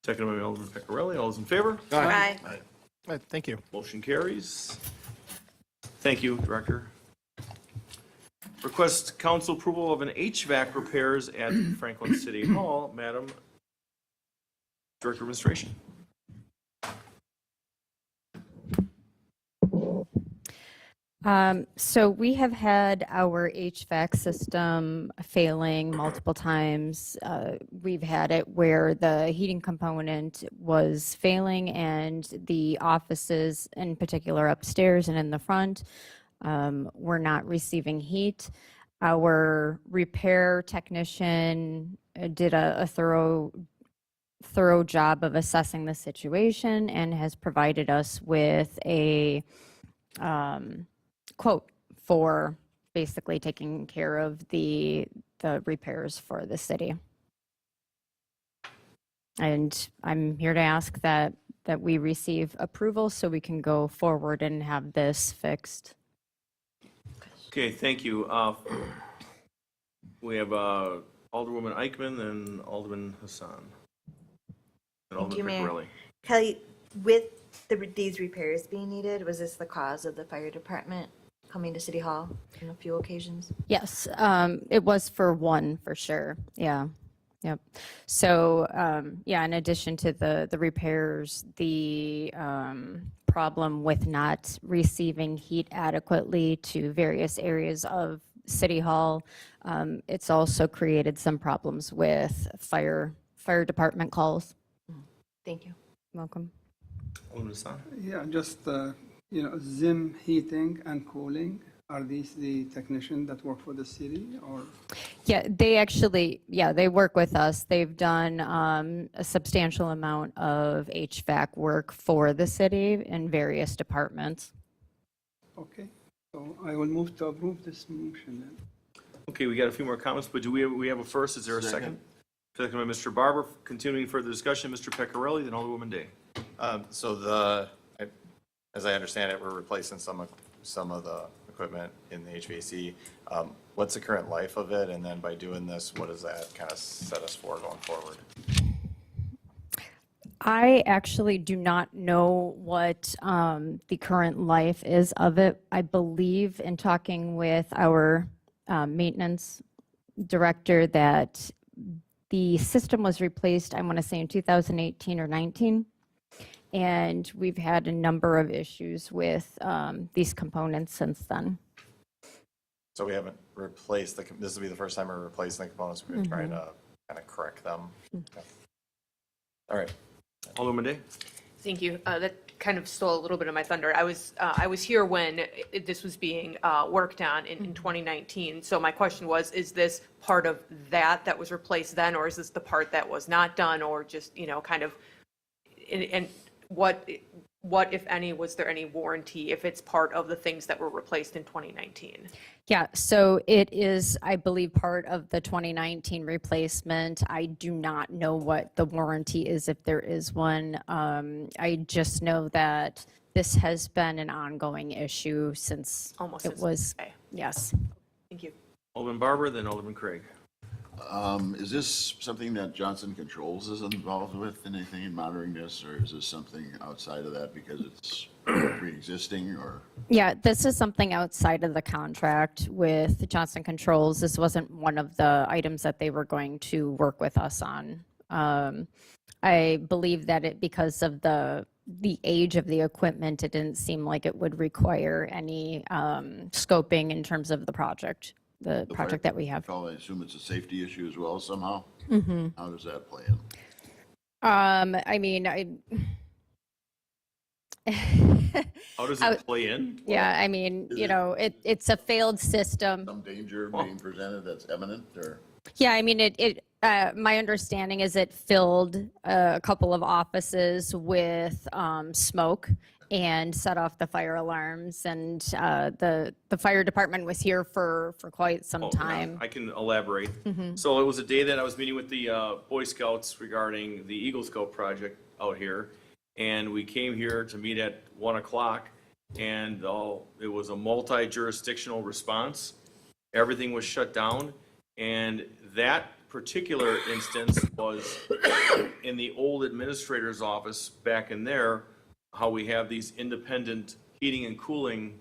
Second by Alderman Peccarelli. All those in favor? Aye. All right, thank you. Motion carries. Thank you, Director. Request council approval of an HVAC repairs at Franklin City Hall. Madam Director of Administration. So we have had our HVAC system failing multiple times. We've had it where the heating component was failing and the offices, in particular upstairs and in the front, were not receiving heat. Our repair technician did a thorough job of assessing the situation and has provided us with a quote for basically taking care of the repairs for the city. And I'm here to ask that we receive approval so we can go forward and have this fixed. Okay, thank you. We have Alderwoman Eichmann and Alderman Hassan. And Thank you, Alderman Mayor. Peccarelli. Kelly, with these repairs being needed, was this the cause of the fire department coming to City Hall on a few occasions? Yes, it was for one, for sure. Yeah. Yep. So, yeah, in addition to the repairs, the problem with not receiving heat adequately to various areas of City Hall. It's also created some problems with fire department calls. Thank you. Welcome. Alderman Hassan? Yeah, just, Zim Heating and Cooling, are these the technicians that work for the city or? Yeah, they work with us. They've done a substantial amount of HVAC work for the city in various departments. Okay, so I will move to approve this motion then. Okay, we got a few more comments, but do we have a first? Is there a second? Second by Mr. Barber. Continuing further discussion, Mr. Pecorelli, then Alderwoman Day. As I understand it, we're replacing some of the equipment in the HVAC. What's the current life of it? And then by doing this, what does that kind of set us for going forward? I actually do not know what the current life is of it. I believe in talking with our maintenance director that the system was replaced, I want to say in 2018 or 19. And we've had a number of issues with these components since then. So we haven't replaced this will be the first time we're replacing the components. We've been trying to kind of correct them. Okay. All right. Alderwoman Day? Thank you. That kind of stole a little bit of my thunder. I was here when this was being worked on in 2019. So my question was, is this part of that was replaced then, or is this the part that was not done, or just, kind of, and what, if any, was there any warranty if it's part of the things that were replaced in 2019? Yeah, so it is, I believe, part of the 2019 replacement. I do not know what the warranty is, if there is one. I just know that this has been an ongoing issue since Almost it was, yes. Thank you. Alderman Barber, then Alderman Craig. Is this something that Johnson Controls is involved with, anything in monitoring this, or is this something outside of that because it's pre-existing, or? Yeah, this is something outside of the contract with Johnson Controls. This wasn't one of the items that they were going to work with us on. I believe that because of the age of the equipment, it didn't seem like it would require any scoping in terms of the project. The project that we have. I assume it's a safety issue as well somehow? Mm-hmm. How does that play in? I mean, How does it play in? Yeah, I mean, it's a failed system. Some danger being presented that's imminent, or? Yeah, I mean, my understanding is it filled a couple of offices with smoke and set off the fire alarms, and the fire department was here for quite some time. I can elaborate. Mhm. So it was a day that I was meeting with the Boy Scouts regarding the Eagle Scout project out here. And we came here to meet at 1 o'clock, and it was a multi-jurisdictional response. Everything was shut down, and that particular instance was in the old administrator's office back in there, how we have these independent heating and cooling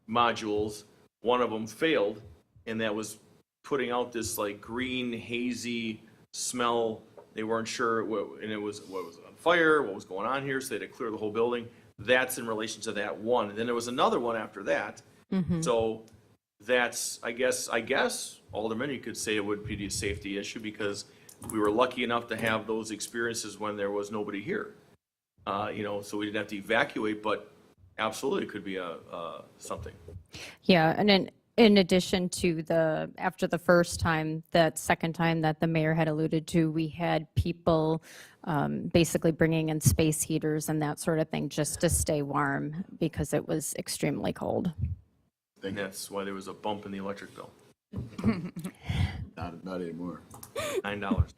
modules. One of them failed, and that was putting out this like green hazy smell. They weren't sure and it was what was on fire, what was going on here, so they had to clear the whole building. That's in relation to that one. And then there was another one after that. Mhm. So that's, I guess, Alderman, you could say it would be a safety issue because we were lucky enough to have those experiences when there was nobody here. So we didn't have to evacuate, but absolutely it could be something. Yeah, and then in addition to after the first time, that second time that the mayor had alluded to, we had people basically bringing in space heaters and that sort of thing just to stay warm because it was extremely cold. And that's why there was a bump in the electric bill. Not anymore. $9.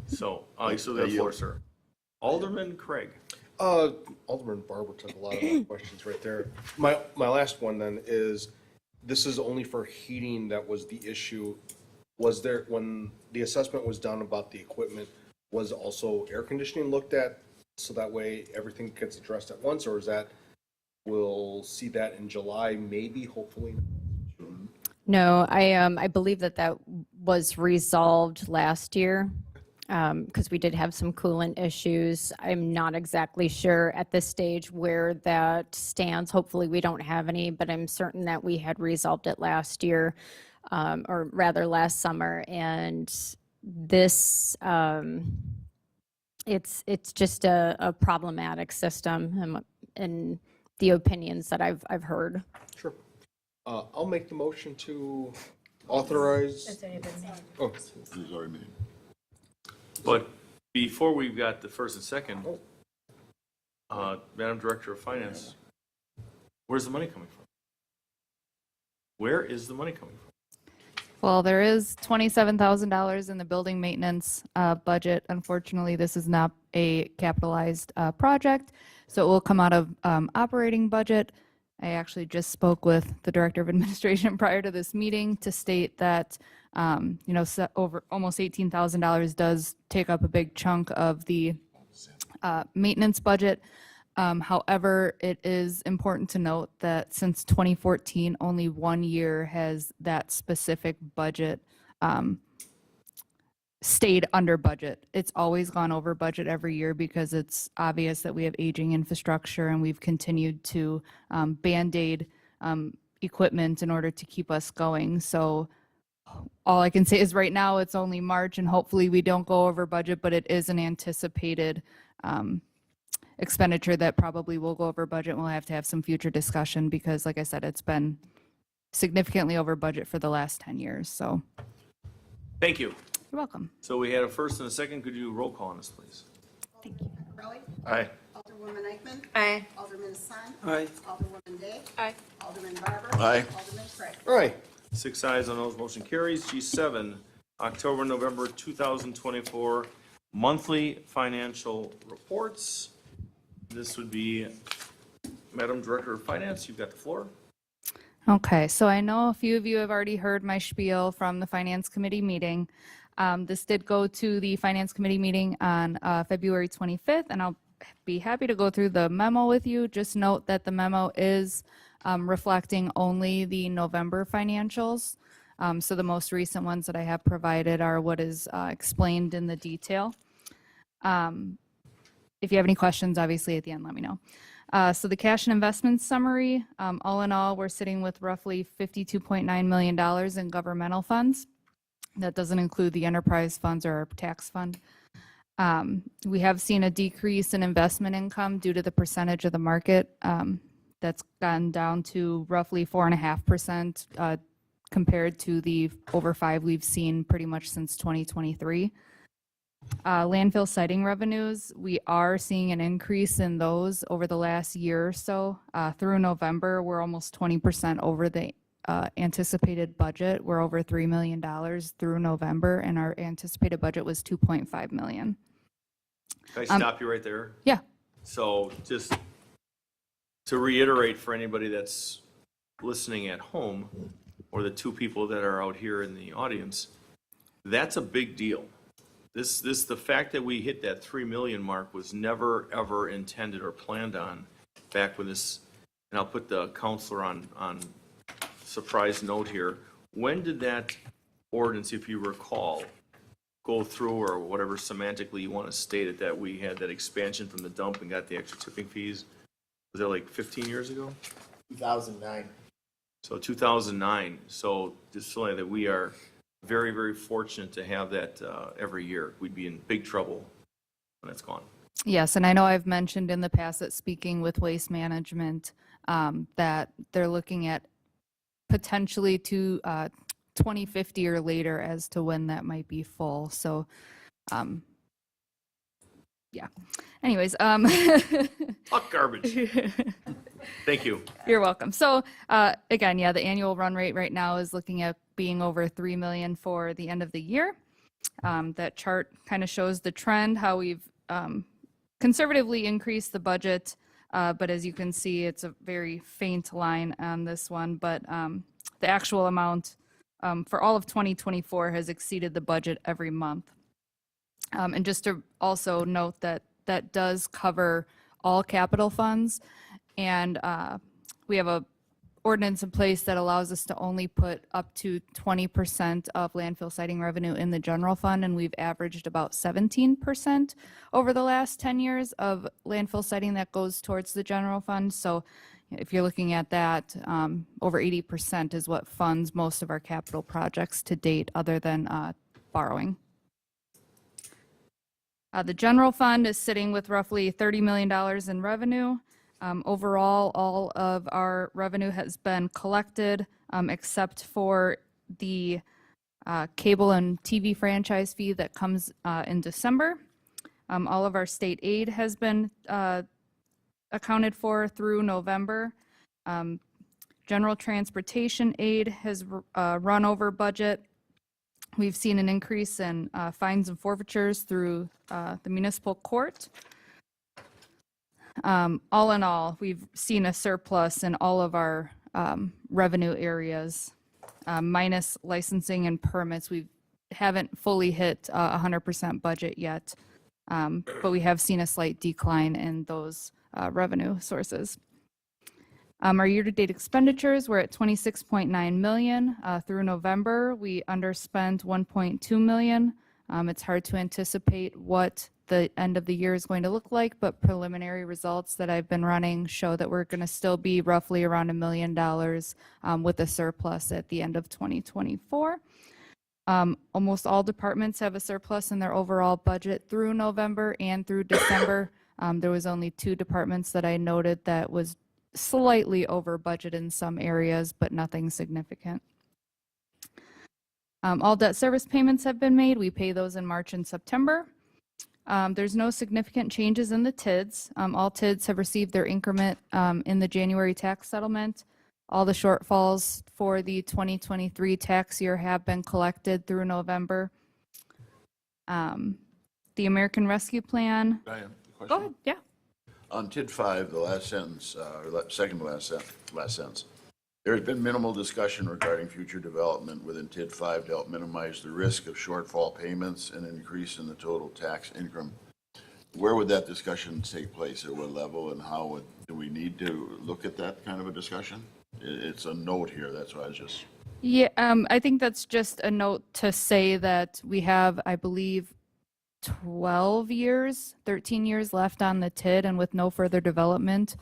So, you still got the floor, sir. Alderman Craig. Alderman Barber took a lot of my questions right there. My last one then is, this is only for heating that was the issue. Was there, when the assessment was done about the equipment, was also air conditioning looked at so that way everything gets addressed at once, or is that, we'll see that in July, maybe, hopefully? No, I believe that was resolved last year. because we did have some coolant issues. I'm not exactly sure at this stage where that stands. Hopefully, we don't have any, but I'm certain that we had resolved it last year, or rather last summer. And this, it's just a problematic system, and the opinions that I've heard. Sure. I'll make the motion to authorize. Oh, This is already made. But before we've got the first and second, Madam Director of Finance, where's the money coming from? Where is the money coming from? Well, there is $27,000 in the building maintenance budget. Unfortunately, this is not a capitalized project, so it will come out of operating budget. I actually just spoke with the Director of Administration prior to this meeting to state that over almost $18,000 does take up a big chunk of the maintenance budget. However, it is important to note that since 2014, only 1 year has that specific budget stayed under budget. It's always gone over budget every year because it's obvious that we have aging infrastructure and we've continued to Band-Aid equipment in order to keep us going. So all I can say is right now it's only March and hopefully we don't go over budget, but it is an anticipated expenditure that probably will go over budget. We'll have to have some future discussion because, like I said, it's been significantly over budget for the last 10 years. So Thank you. you're welcome. So we had a first and a second. Could you roll call on this, please? Curley, Aye. Alderwoman Eichman. Aye. Alderman Hassan. Aye. Alderwoman Day. Aye. Alderman Barber. Aye. Alderman Craig. all right. 6 ayes on those, motion carries. G7, October, November 2024 monthly financial reports. This would be Madam Director of Finance, you've got the floor. Okay, so I know a few of you have already heard my spiel from the Finance Committee meeting. This did go to the Finance Committee meeting on February 25th, and I'll be happy to go through the memo with you. Just note that the memo is reflecting only the November financials. So the most recent ones that I have provided are what is explained in the detail. If you have any questions, obviously at the end, let me know. So the cash and investments summary, all in all, we're sitting with roughly $52.9 million in governmental funds. That doesn't include the enterprise funds or our tax fund. We have seen a decrease in investment income due to the percentage of the market that's gone down to roughly 4.5% compared to the over 5% we've seen pretty much since 2023. Landfill siting revenues, we are seeing an increase in those over the last year or so. Through November, we're almost 20% over the anticipated budget. We're over $3 million through November, and our anticipated budget was $2.5 million. Can I stop you right there? Yeah. So just to reiterate for anybody that's listening at home, or the two people that are out here in the audience, that's a big deal. The fact that we hit that 3 million mark was never, ever intended or planned on back when this, and I'll put the counselor on surprise note here. When did that ordinance, if you recall, go through, or whatever semantically you want to state it, that we had that expansion from the dump and got the extra tipping fees? Was that like 15 years ago? 2009. So 2009. So just feeling that we are very, very fortunate to have that every year. We'd be in big trouble when it's gone. Yes, and I know I've mentioned in the past that speaking with Waste Management, that they're looking at potentially to 2050 or later as to when that might be full. So, yeah. Anyways, Talk garbage. Thank you. You're welcome. So again, yeah, the annual run rate right now is looking at being over 3 million for the end of the year. That chart kind of shows the trend, how we've conservatively increased the budget, but as you can see, it's a very faint line on this one, but the actual amount for all of 2024 has exceeded the budget every month. And just to also note that that does cover all capital funds, and we have a ordinance in place that allows us to only put up to 20% of landfill siting revenue in the general fund, and we've averaged about 17% over the last 10 years of landfill siting that goes towards the general fund. So if you're looking at that, over 80% is what funds most of our capital projects to date, other than borrowing. The general fund is sitting with roughly $30 million in revenue. Overall, all of our revenue has been collected, except for the cable and TV franchise fee that comes in December. All of our state aid has been accounted for through November. General transportation aid has run over budget. We've seen an increase in fines and forfeitures through the municipal court. All in all, we've seen a surplus in all of our revenue areas, minus licensing and permits. We haven't fully hit 100% budget yet, but we have seen a slight decline in those revenue sources. Our year-to-date expenditures were at $26.9 million. Through November, we underspent $1.2 million. It's hard to anticipate what the end of the year is going to look like, but preliminary results that I've been running show that we're going to still be roughly around $1 million with a surplus at the end of 2024. Almost all departments have a surplus in their overall budget through November and through December. There was only 2 departments that I noted that was slightly over budget in some areas, but nothing significant. All debt service payments have been made. We pay those in March and September. There's no significant changes in the TIDs. All TIDs have received their increment in the January tax settlement. All the shortfalls for the 2023 tax year have been collected through November. The American Rescue Plan. Diane, question? Go ahead, yeah. On TID 5, the last sentence, or second to last sentence, there has been minimal discussion regarding future development within TID 5 to help minimize the risk of shortfall payments and increase in the total tax income. Where would that discussion take place? At what level, and how do we need to look at that kind of a discussion? It's a note here, that's why I was just... Yeah, I think that's just a note to say that we have, I believe, 13 years left on the TID, and with no further development,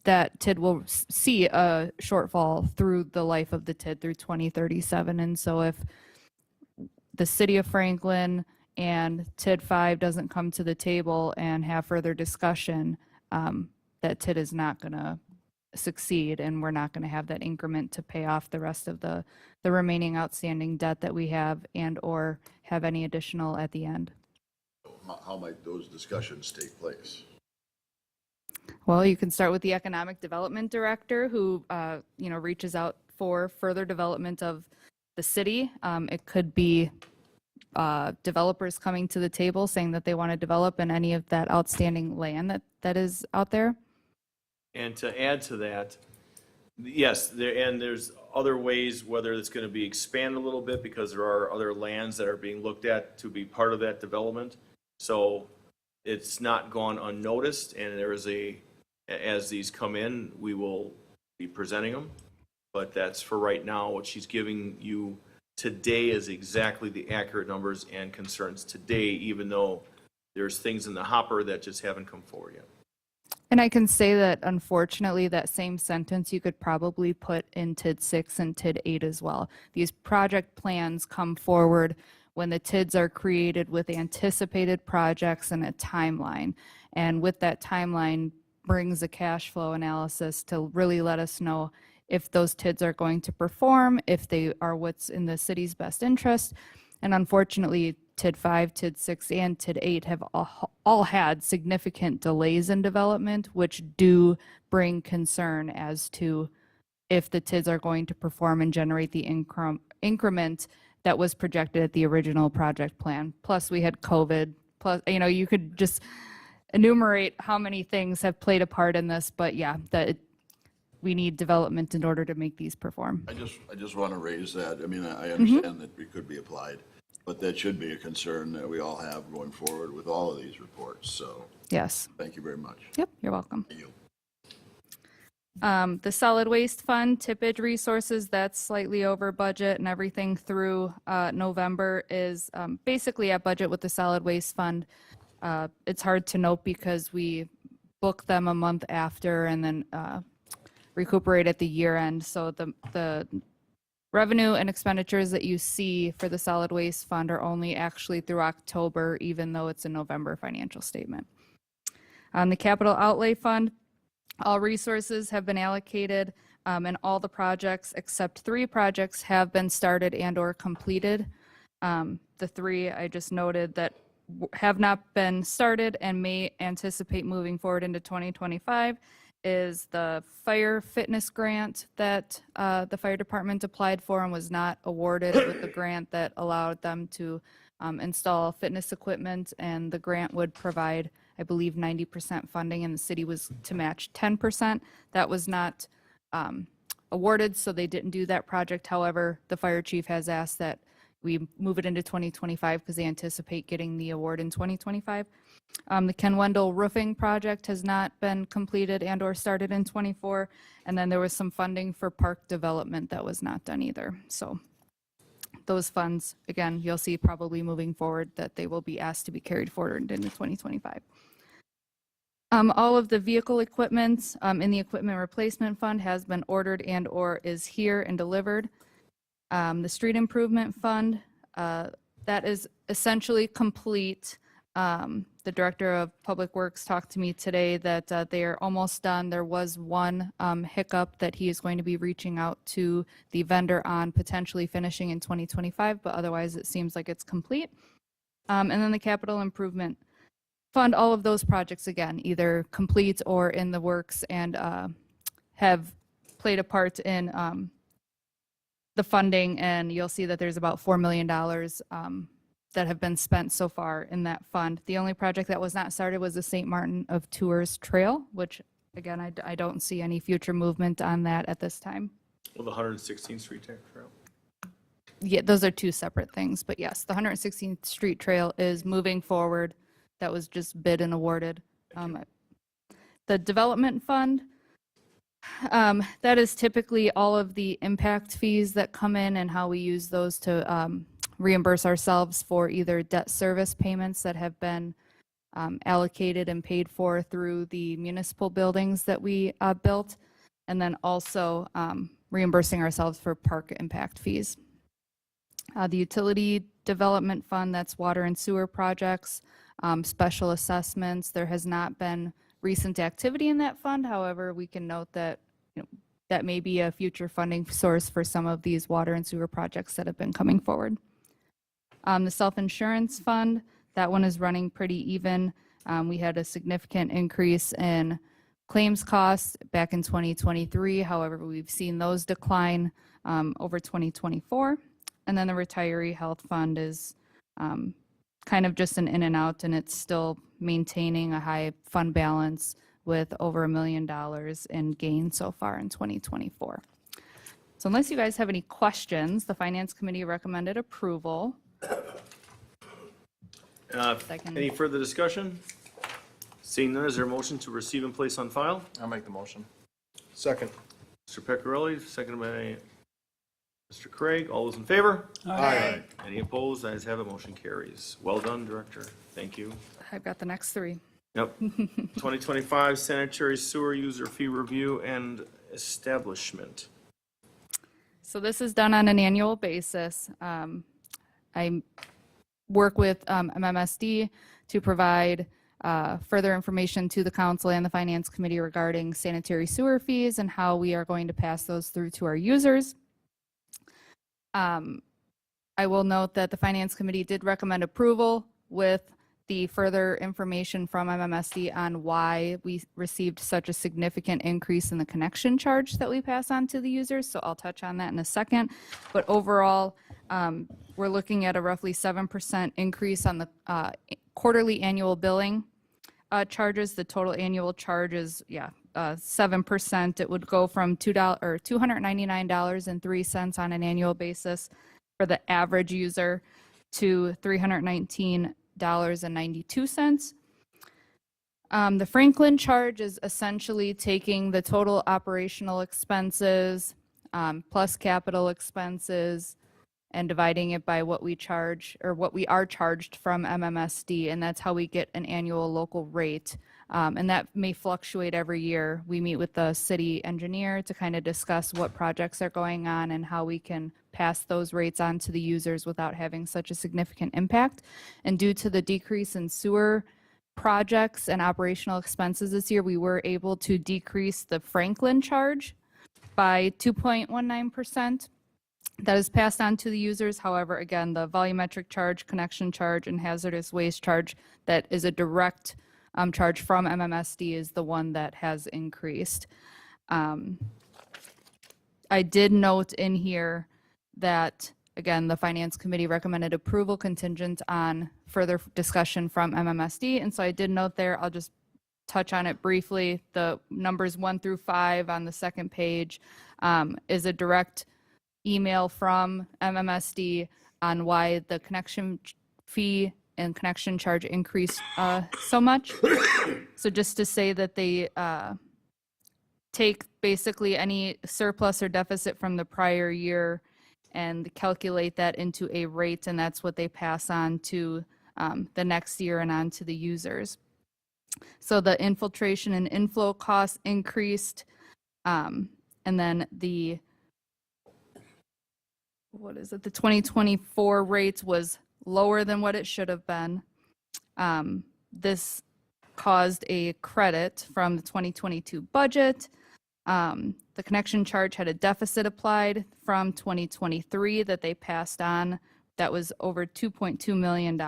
that TID will see a shortfall through the life of the TID through 2037. And so if the city of Franklin and TID 5 doesn't come to the table and have further discussion, that TID is not going to succeed, and we're not going to have that increment to pay off the rest of the remaining outstanding debt that we have, and or have any additional at the end. How might those discussions take place? Well, you can start with the economic development director, who reaches out for further development of the city. It could be developers coming to the table saying that they want to develop in any of that outstanding land that is out there. And to add to that, yes, there's other ways, whether it's going to be expanded a little bit because there are other lands that are being looked at to be part of that development. So it's not gone unnoticed, and as these come in, we will be presenting them. But that's for right now. What she's giving you today is exactly the accurate numbers and concerns today, even though there's things in the hopper that just haven't come forward yet. And I can say that, unfortunately, that same sentence you could probably put in TID 6 and TID 8 as well. These project plans come forward when the TIDs are created with anticipated projects and a timeline. And with that timeline brings a cash flow analysis to really let us know if those TIDs are going to perform, if they are what's in the city's best interest. And unfortunately, TID 5, TID 6, and TID 8 have all had significant delays in development, which do bring concern as to if the TIDs are going to perform and generate the increment that was projected at the original project plan. Plus, we had COVID. Plus, you could just enumerate how many things have played a part in this. But yeah, we need development in order to make these perform. I just want to raise that. I mean, I understand that it could be applied, but that should be a concern that we all have going forward with all of these reports. So yes. Thank you very much. Yep, you're welcome. Thank you. The solid waste fund, tippage resources, that's slightly over budget, and everything through November is basically at budget with the solid waste fund. It's hard to note because we book them a month after and then recuperate at the year end. So the revenue and expenditures that you see for the solid waste fund are only actually through October, even though it's a November financial statement. The capital outlay fund, all resources have been allocated, and all the projects except 3 projects have been started and or completed. The 3 I just noted that have not been started and may anticipate moving forward into 2025 is the fire fitness grant that the fire department applied for and was not awarded with the grant that allowed them to install fitness equipment, and the grant would provide, I believe, 90% funding, and the city was to match 10%. That was not awarded, so they didn't do that project. However, the fire chief has asked that we move it into 2025 because they anticipate getting the award in 2025. The Ken Wendell roofing project has not been completed and or started in 24. And then there was some funding for park development that was not done either. So those funds, again, you'll see probably moving forward that they will be asked to be carried forward into 2025. All of the vehicle equipment in the equipment replacement fund has been ordered and or is here and delivered. The street improvement fund, that is essentially complete. The director of public works talked to me today that they are almost done. There was one hiccup that he is going to be reaching out to the vendor on potentially finishing in 2025, but otherwise it seems like it's complete. And then the capital improvement fund, all of those projects, again, either complete or in the works, and have played a part in the funding, and you'll see that there's about $4 million that have been spent so far in that fund. The only project that was not started was the St. Martin of Tours Trail, which, again, I don't see any future movement on that at this time. Well, the 116th Street Trail. Yeah, those are 2 separate things, but yes, the 116th Street Trail is moving forward. That was just bid and awarded. The development fund, that is typically all of the impact fees that come in and how we use those to reimburse ourselves for either debt service payments that have been allocated and paid for through the municipal buildings that we built, and then also reimbursing ourselves for park impact fees. The utility development fund, that's water and sewer projects, special assessments. There has not been recent activity in that fund. However, we can note that that may be a future funding source for some of these water and sewer projects that have been coming forward. The self-insurance fund, that one is running pretty even. We had a significant increase in claims costs back in 2023. However, we've seen those decline over 2024. And then the retiree health fund is kind of just an in and out, and it's still maintaining a high fund balance with over $1 million in gain so far in 2024. So unless you guys have any questions, the Finance Committee recommended approval. Any further discussion? Seeing none, is there a motion to receive and place on file? I'll make the motion. Second. Mr. Pecorelli, seconded by Mr. Craig. All those in favor? Aye. Any opposed? Ayes have it, motion carries. Well done, Director. Thank you. I've got the next 3. Yep. 2025 sanitary sewer user fee review and establishment. So this is done on an annual basis. I work with MMSD to provide further information to the council and the Finance Committee regarding sanitary sewer fees and how we are going to pass those through to our users. I will note that the Finance Committee did recommend approval with the further information from MMSD on why we received such a significant increase in the connection charge that we pass on to the users. So I'll touch on that in a second. But overall, we're looking at a roughly 7% increase on the quarterly annual billing charges. The total annual charge is, 7%. It would go from $299.03 on an annual basis for the average user to $319.92. The Franklin charge is essentially taking the total operational expenses plus capital expenses and dividing it by what we charge or what we are charged from MMSD, and that's how we get an annual local rate. And that may fluctuate every year. We meet with the city engineer to kind of discuss what projects are going on and how we can pass those rates on to the users without having such a significant impact. And due to the decrease in sewer projects and operational expenses this year, we were able to decrease the Franklin charge by 2.19%. That is passed on to the users. However, again, the volumetric charge, connection charge, and hazardous waste charge that is a direct charge from MMSD is the one that has increased. I did note in here that, again, the Finance Committee recommended approval contingent on further discussion from MMSD. And so I did note there, I'll just touch on it briefly. The numbers 1 through 5 on the second page is a direct email from MMSD on why the connection fee and connection charge increased so much. So just to say that they take basically any surplus or deficit from the prior year and calculate that into a rate, and that's what they pass on to the next year and on to the users. So the infiltration and inflow costs increased, and then the 2024 rates was lower than what it should have been. This caused a credit from the 2022 budget. The connection charge had a deficit applied from 2023 that they passed on. That was over $2.2 million.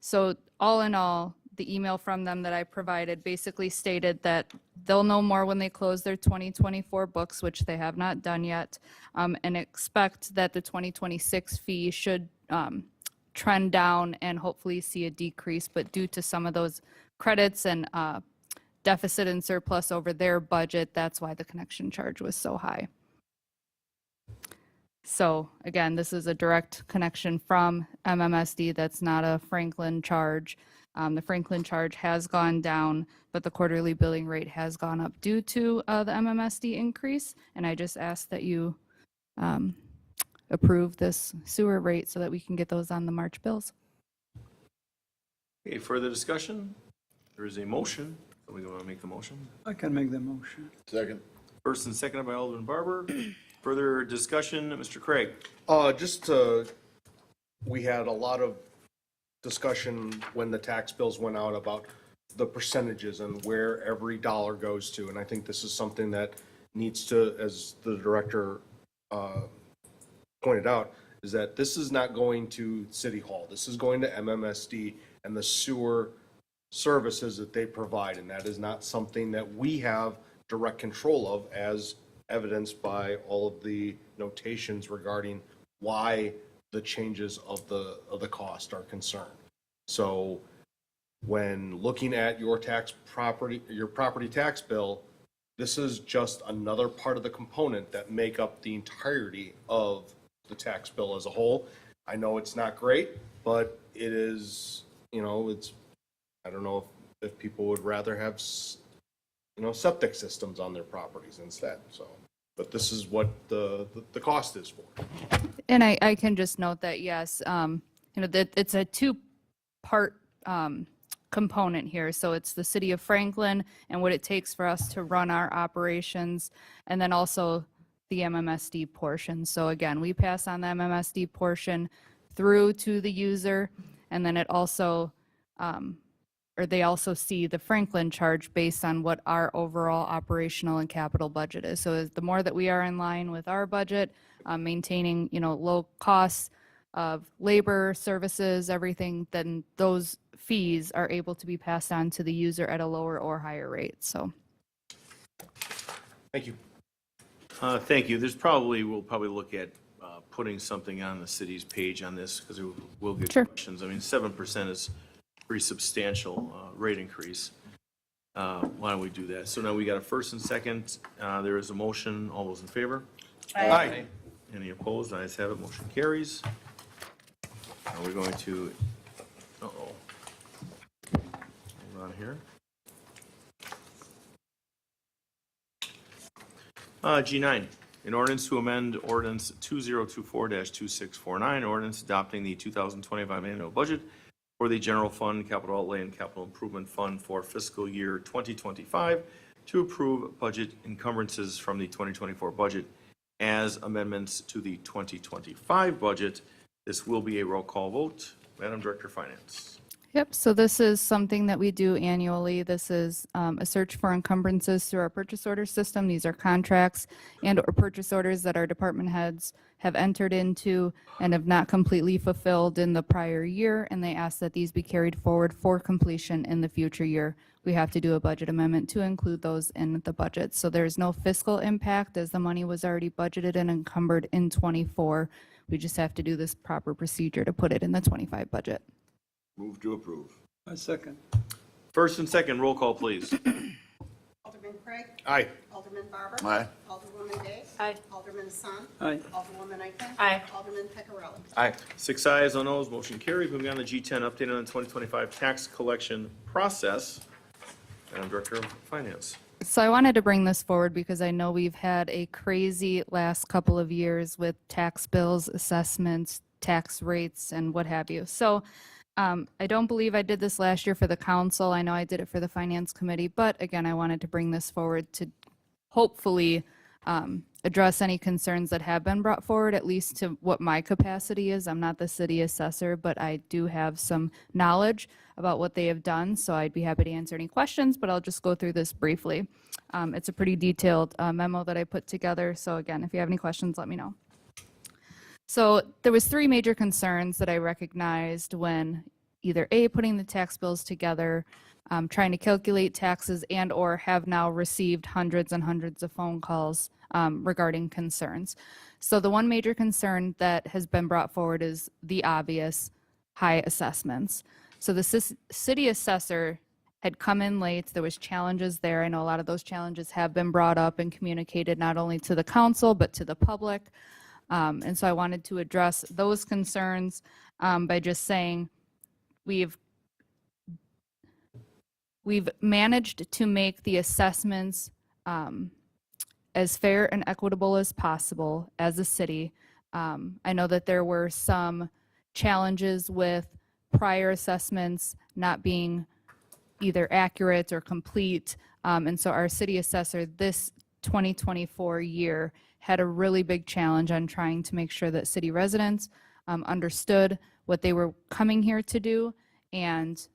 So all in all, the email from them that I provided basically stated that they'll know more when they close their 2024 books, which they have not done yet, and expect that the 2026 fee should trend down and hopefully see a decrease. But due to some of those credits and deficit and surplus over their budget, that's why the connection charge was so high. So again, this is a direct connection from MMSD. That's not a Franklin charge. The Franklin charge has gone down, but the quarterly billing rate has gone up due to the MMSD increase. And I just ask that you approve this sewer rate so that we can get those on the March bills. Okay, further discussion? There is a motion. Somebody want to make the motion? I can make the motion. Second. First and seconded by Alderman Barber. Further discussion, Mr. Craig? We had a lot of discussion when the tax bills went out about the percentages and where every dollar goes to. And I think this is something that needs to, as the director pointed out, is that this is not going to City Hall. This is going to MMSD and the sewer services that they provide. And that is not something that we have direct control of, as evidenced by all of the notations regarding why the changes of the cost are concerned. So when looking at your property tax bill, this is just another part of the component that make up the entirety of the tax bill as a whole. I know it's not great, but it is, it's, I don't know if people would rather have, septic systems on their properties instead, so. But this is what the cost is for. And I can just note that, yes, that it's a two-part component here. So it's the city of Franklin and what it takes for us to run our operations, and then also the MMSD portion. So again, we pass on the MMSD portion through to the user, and then it also, or they also see the Franklin charge based on what our overall operational and capital budget is. So the more that we are in line with our budget, maintaining, low costs of labor, services, everything, then those fees are able to be passed on to the user at a lower or higher rate. So. Thank you. Thank you. We'll probably look at putting something on the city's page on this, because we'll get questions. I mean, 7% is pretty substantial rate increase. Why don't we do that? So now we got a first and second. There is a motion. All those in favor? Aye. Any opposed? Ayes have it. Motion carries. Now we're going to, hold on here. G9, an ordinance to amend ordinance 2024-2649, ordinance adopting the 2025 annual budget for the general fund, capital outlay, and capital improvement fund for fiscal year 2025 to approve budget encumbrances from the 2024 budget as amendments to the 2025 budget. This will be a roll call vote. Madam Director of Finance. Yep, so this is something that we do annually. This is a search for encumbrances through our purchase order system. These are contracts and or purchase orders that our department heads have entered into and have not completely fulfilled in the prior year, and they ask that these be carried forward for completion in the future year. We have to do a budget amendment to include those in the budget. So there's no fiscal impact as the money was already budgeted and encumbered in ́24. We just have to do this proper procedure to put it in the '25 budget. Move to approve. I second. First and second, roll call, please. Alderman Craig. Aye. Alderman Barber. Aye. Alderwoman Day. Aye. Alderman Hassan. Aye. Alderwoman Eichman. Aye. Alderman Peccarelli. Aye. 6 ayes, no noes, motion carries. Moving on to G10, update on the 2025 tax collection process. Madam Director of Finance. So I wanted to bring this forward because I know we've had a crazy last couple of years with tax bills, assessments, tax rates, and what have you. So I don't believe I did this last year for the council. I know I did it for the finance committee, but again, I wanted to bring this forward to hopefully address any concerns that have been brought forward, at least to what my capacity is. I'm not the city assessor, but I do have some knowledge about what they have done, so I'd be happy to answer any questions, but I'll just go through this briefly. It's a pretty detailed memo that I put together, so again, if you have any questions, let me know. So there was 3 major concerns that I recognized when either A, putting the tax bills together, trying to calculate taxes, and or have now received hundreds and hundreds of phone calls regarding concerns. So the one major concern that has been brought forward is the obvious high assessments. So the city assessor had come in late. There was challenges there. I know a lot of those challenges have been brought up and communicated not only to the council, but to the public. And so I wanted to address those concerns by just saying we've managed to make the assessments as fair and equitable as possible as a city. I know that there were some challenges with prior assessments not being either accurate or complete. And so our city assessor this 2024 year had a really big challenge on trying to make sure that city residents understood what they were coming here to do and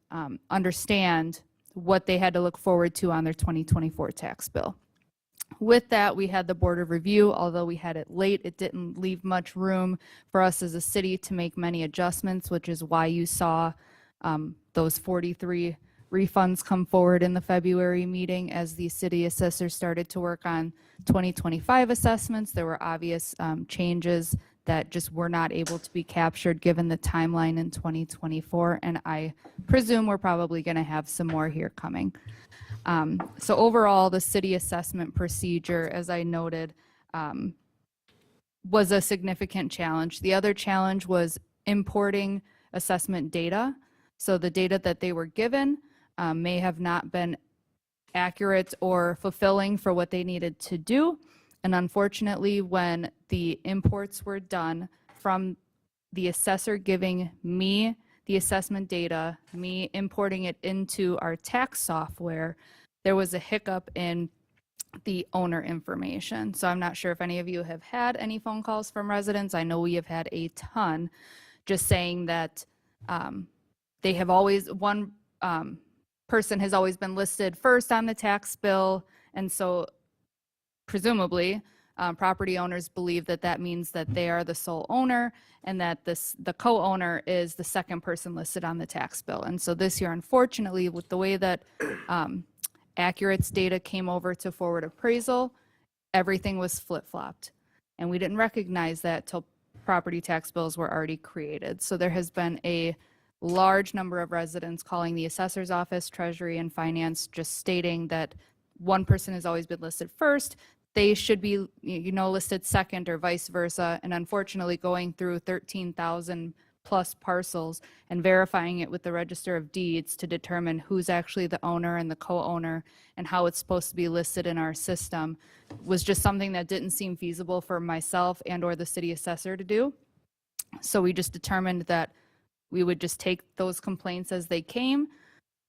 understand what they had to look forward to on their 2024 tax bill. With that, we had the Board of Review. Although we had it late, it didn't leave much room for us as a city to make many adjustments, which is why you saw those 43 refunds come forward in the February meeting. As the city assessor started to work on 2025 assessments, there were obvious changes that just were not able to be captured given the timeline in 2024, and I presume we're probably going to have some more here coming. So overall, the city assessment procedure, as I noted, was a significant challenge. The other challenge was importing assessment data. So the data that they were given may have not been accurate or fulfilling for what they needed to do. And unfortunately, when the imports were done from the assessor giving me the assessment data, me importing it into our tax software, there was a hiccup in the owner information. So I'm not sure if any of you have had any phone calls from residents. I know we have had a ton, just saying that they have always, one person has always been listed first on the tax bill, and so presumably property owners believe that that means that they are the sole owner and that the co-owner is the second person listed on the tax bill. And so this year, unfortunately, with the way that Accurate's data came over to Forward Appraisal, everything was flip-flopped. And we didn't recognize that till property tax bills were already created. So there has been a large number of residents calling the assessor's office, treasury, and finance, just stating that one person has always been listed first. They should be, listed second or vice versa. And unfortunately, going through 13,000 plus parcels and verifying it with the Register of Deeds to determine who's actually the owner and the co-owner and how it's supposed to be listed in our system was just something that didn't seem feasible for myself and or the city assessor to do. So we just determined that we would just take those complaints as they came.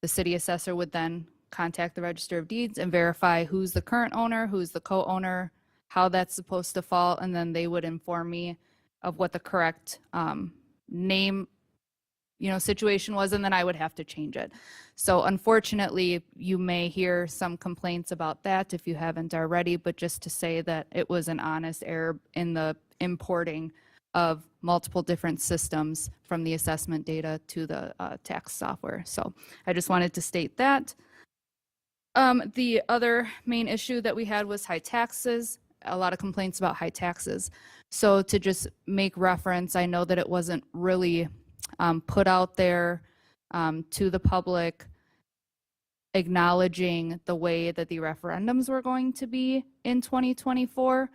The city assessor would then contact the Register of Deeds and verify who's the current owner, who's the co-owner, how that's supposed to fall, and then they would inform me of what the correct name, situation was, and then I would have to change it. So unfortunately, you may hear some complaints about that if you haven't already, but just to say that it was an honest error in the importing of multiple different systems from the assessment data to the tax software. So I just wanted to state that. The other main issue that we had was high taxes, a lot of complaints about high taxes. So to just make reference, I know that it wasn't really put out there to the public, acknowledging the way that the referendums were going to be in 2024.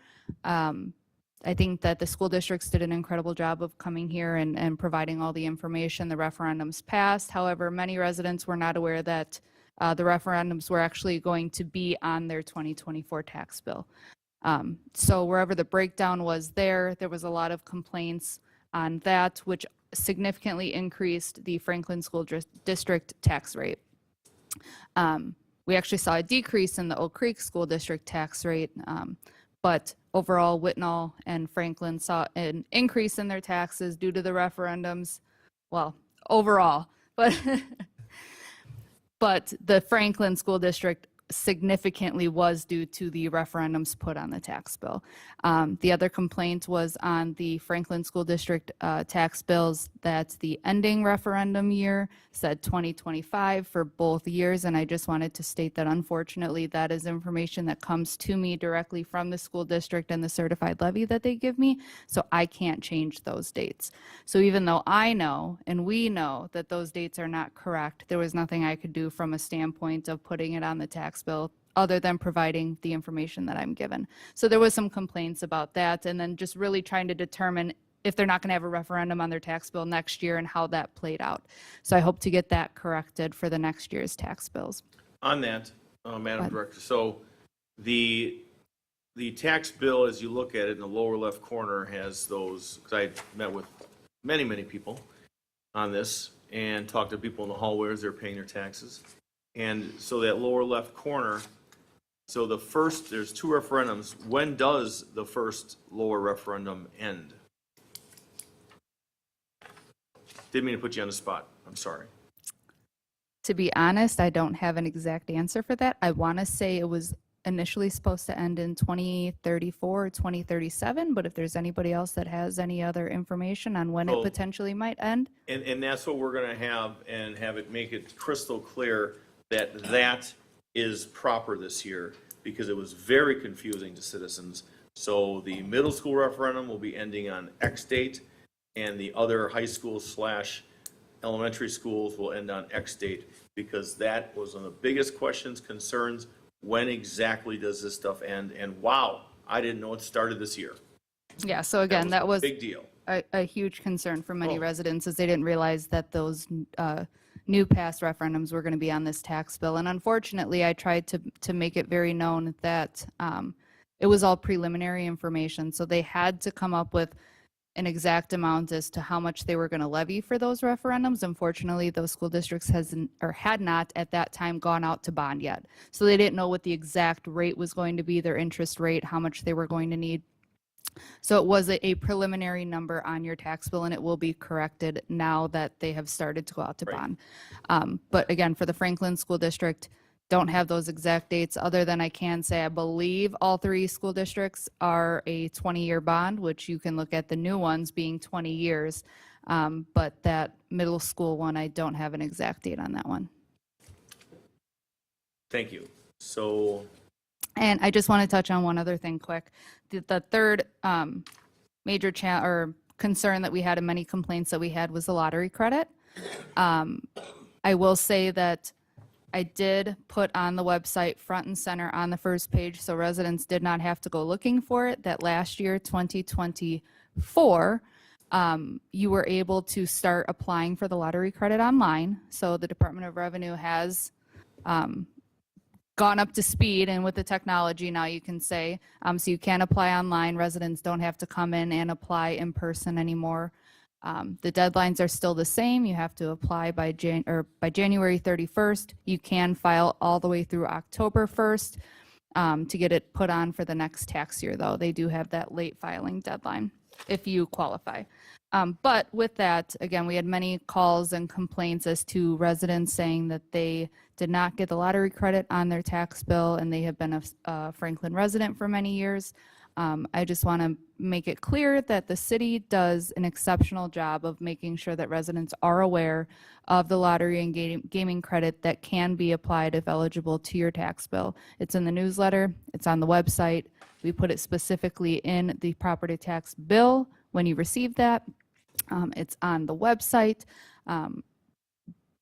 I think that the school districts did an incredible job of coming here and providing all the information. The referendums passed. However, many residents were not aware that the referendums were actually going to be on their 2024 tax bill. So wherever the breakdown was there was a lot of complaints on that, which significantly increased the Franklin School District tax rate. We actually saw a decrease in the Oak Creek School District tax rate, but overall, Whitnall and Franklin saw an increase in their taxes due to the referendums. Well, overall, but but the Franklin School District significantly was due to the referendums put on the tax bill. The other complaint was on the Franklin School District tax bills that the ending referendum year said 2025 for both years, and I just wanted to state that unfortunately that is information that comes to me directly from the school district and the certified levy that they give me, so I can't change those dates. So even though I know and we know that those dates are not correct, there was nothing I could do from a standpoint of putting it on the tax bill other than providing the information that I'm given. So there was some complaints about that, and then just really trying to determine if they're not going to have a referendum on their tax bill next year and how that played out. So I hope to get that corrected for the next year's tax bills. On that, Madam Director, so the tax bill, as you look at it in the lower left corner, has those, because I met with many, many people on this and talked to people in the hallway as they're paying their taxes. And so that lower left corner, so there's two referendums. When does the first lower referendum end? Didn't mean to put you on the spot. I'm sorry. To be honest, I don't have an exact answer for that. I want to say it was initially supposed to end in 2034 or 2037, but if there's anybody else that has any other information on when it potentially might end. And that's what we're going to have it make it crystal clear that is proper this year, because it was very confusing to citizens. So the middle school referendum will be ending on X date, and the other high school / elementary schools will end on X date, because that was one of the biggest questions, concerns. When exactly does this stuff end? And wow, I didn't know it started this year. Yeah, so again, that was a big deal. A huge concern for many residents, as they didn't realize that those new past referendums were going to be on this tax bill. And unfortunately, I tried to make it very known that it was all preliminary information. So they had to come up with an exact amount as to how much they were going to levy for those referendums. Unfortunately, those school districts had not at that time gone out to bond yet. So they didn't know what the exact rate was going to be, their interest rate, how much they were going to need. So it was a preliminary number on your tax bill, and it will be corrected now that they have started to go out to bond. But again, for the Franklin School District, don't have those exact dates, other than I can say I believe all three school districts are a 20-year bond, which you can look at the new ones being 20 years. But that middle school one, I don't have an exact date on that one. Thank you. So. And I just want to touch on one other thing quick. The third major concern that we had, and many complaints that we had, was the lottery credit. I will say that I did put on the website front and center on the first page, so residents did not have to go looking for it, that last year, 2024, you were able to start applying for the lottery credit online. So the Department of Revenue has gone up to speed, and with the technology now you can say, so you can apply online. Residents don't have to come in and apply in person anymore. The deadlines are still the same. You have to apply by January 31st. You can file all the way through October 1st to get it put on for the next tax year, though. They do have that late filing deadline if you qualify. But with that, again, we had many calls and complaints as to residents saying that they did not get the lottery credit on their tax bill, and they have been a Franklin resident for many years. I just want to make it clear that the city does an exceptional job of making sure that residents are aware of the lottery and gaming credit that can be applied if eligible to your tax bill. It's in the newsletter, it's on the website. We put it specifically in the property tax bill when you receive that. It's on the website.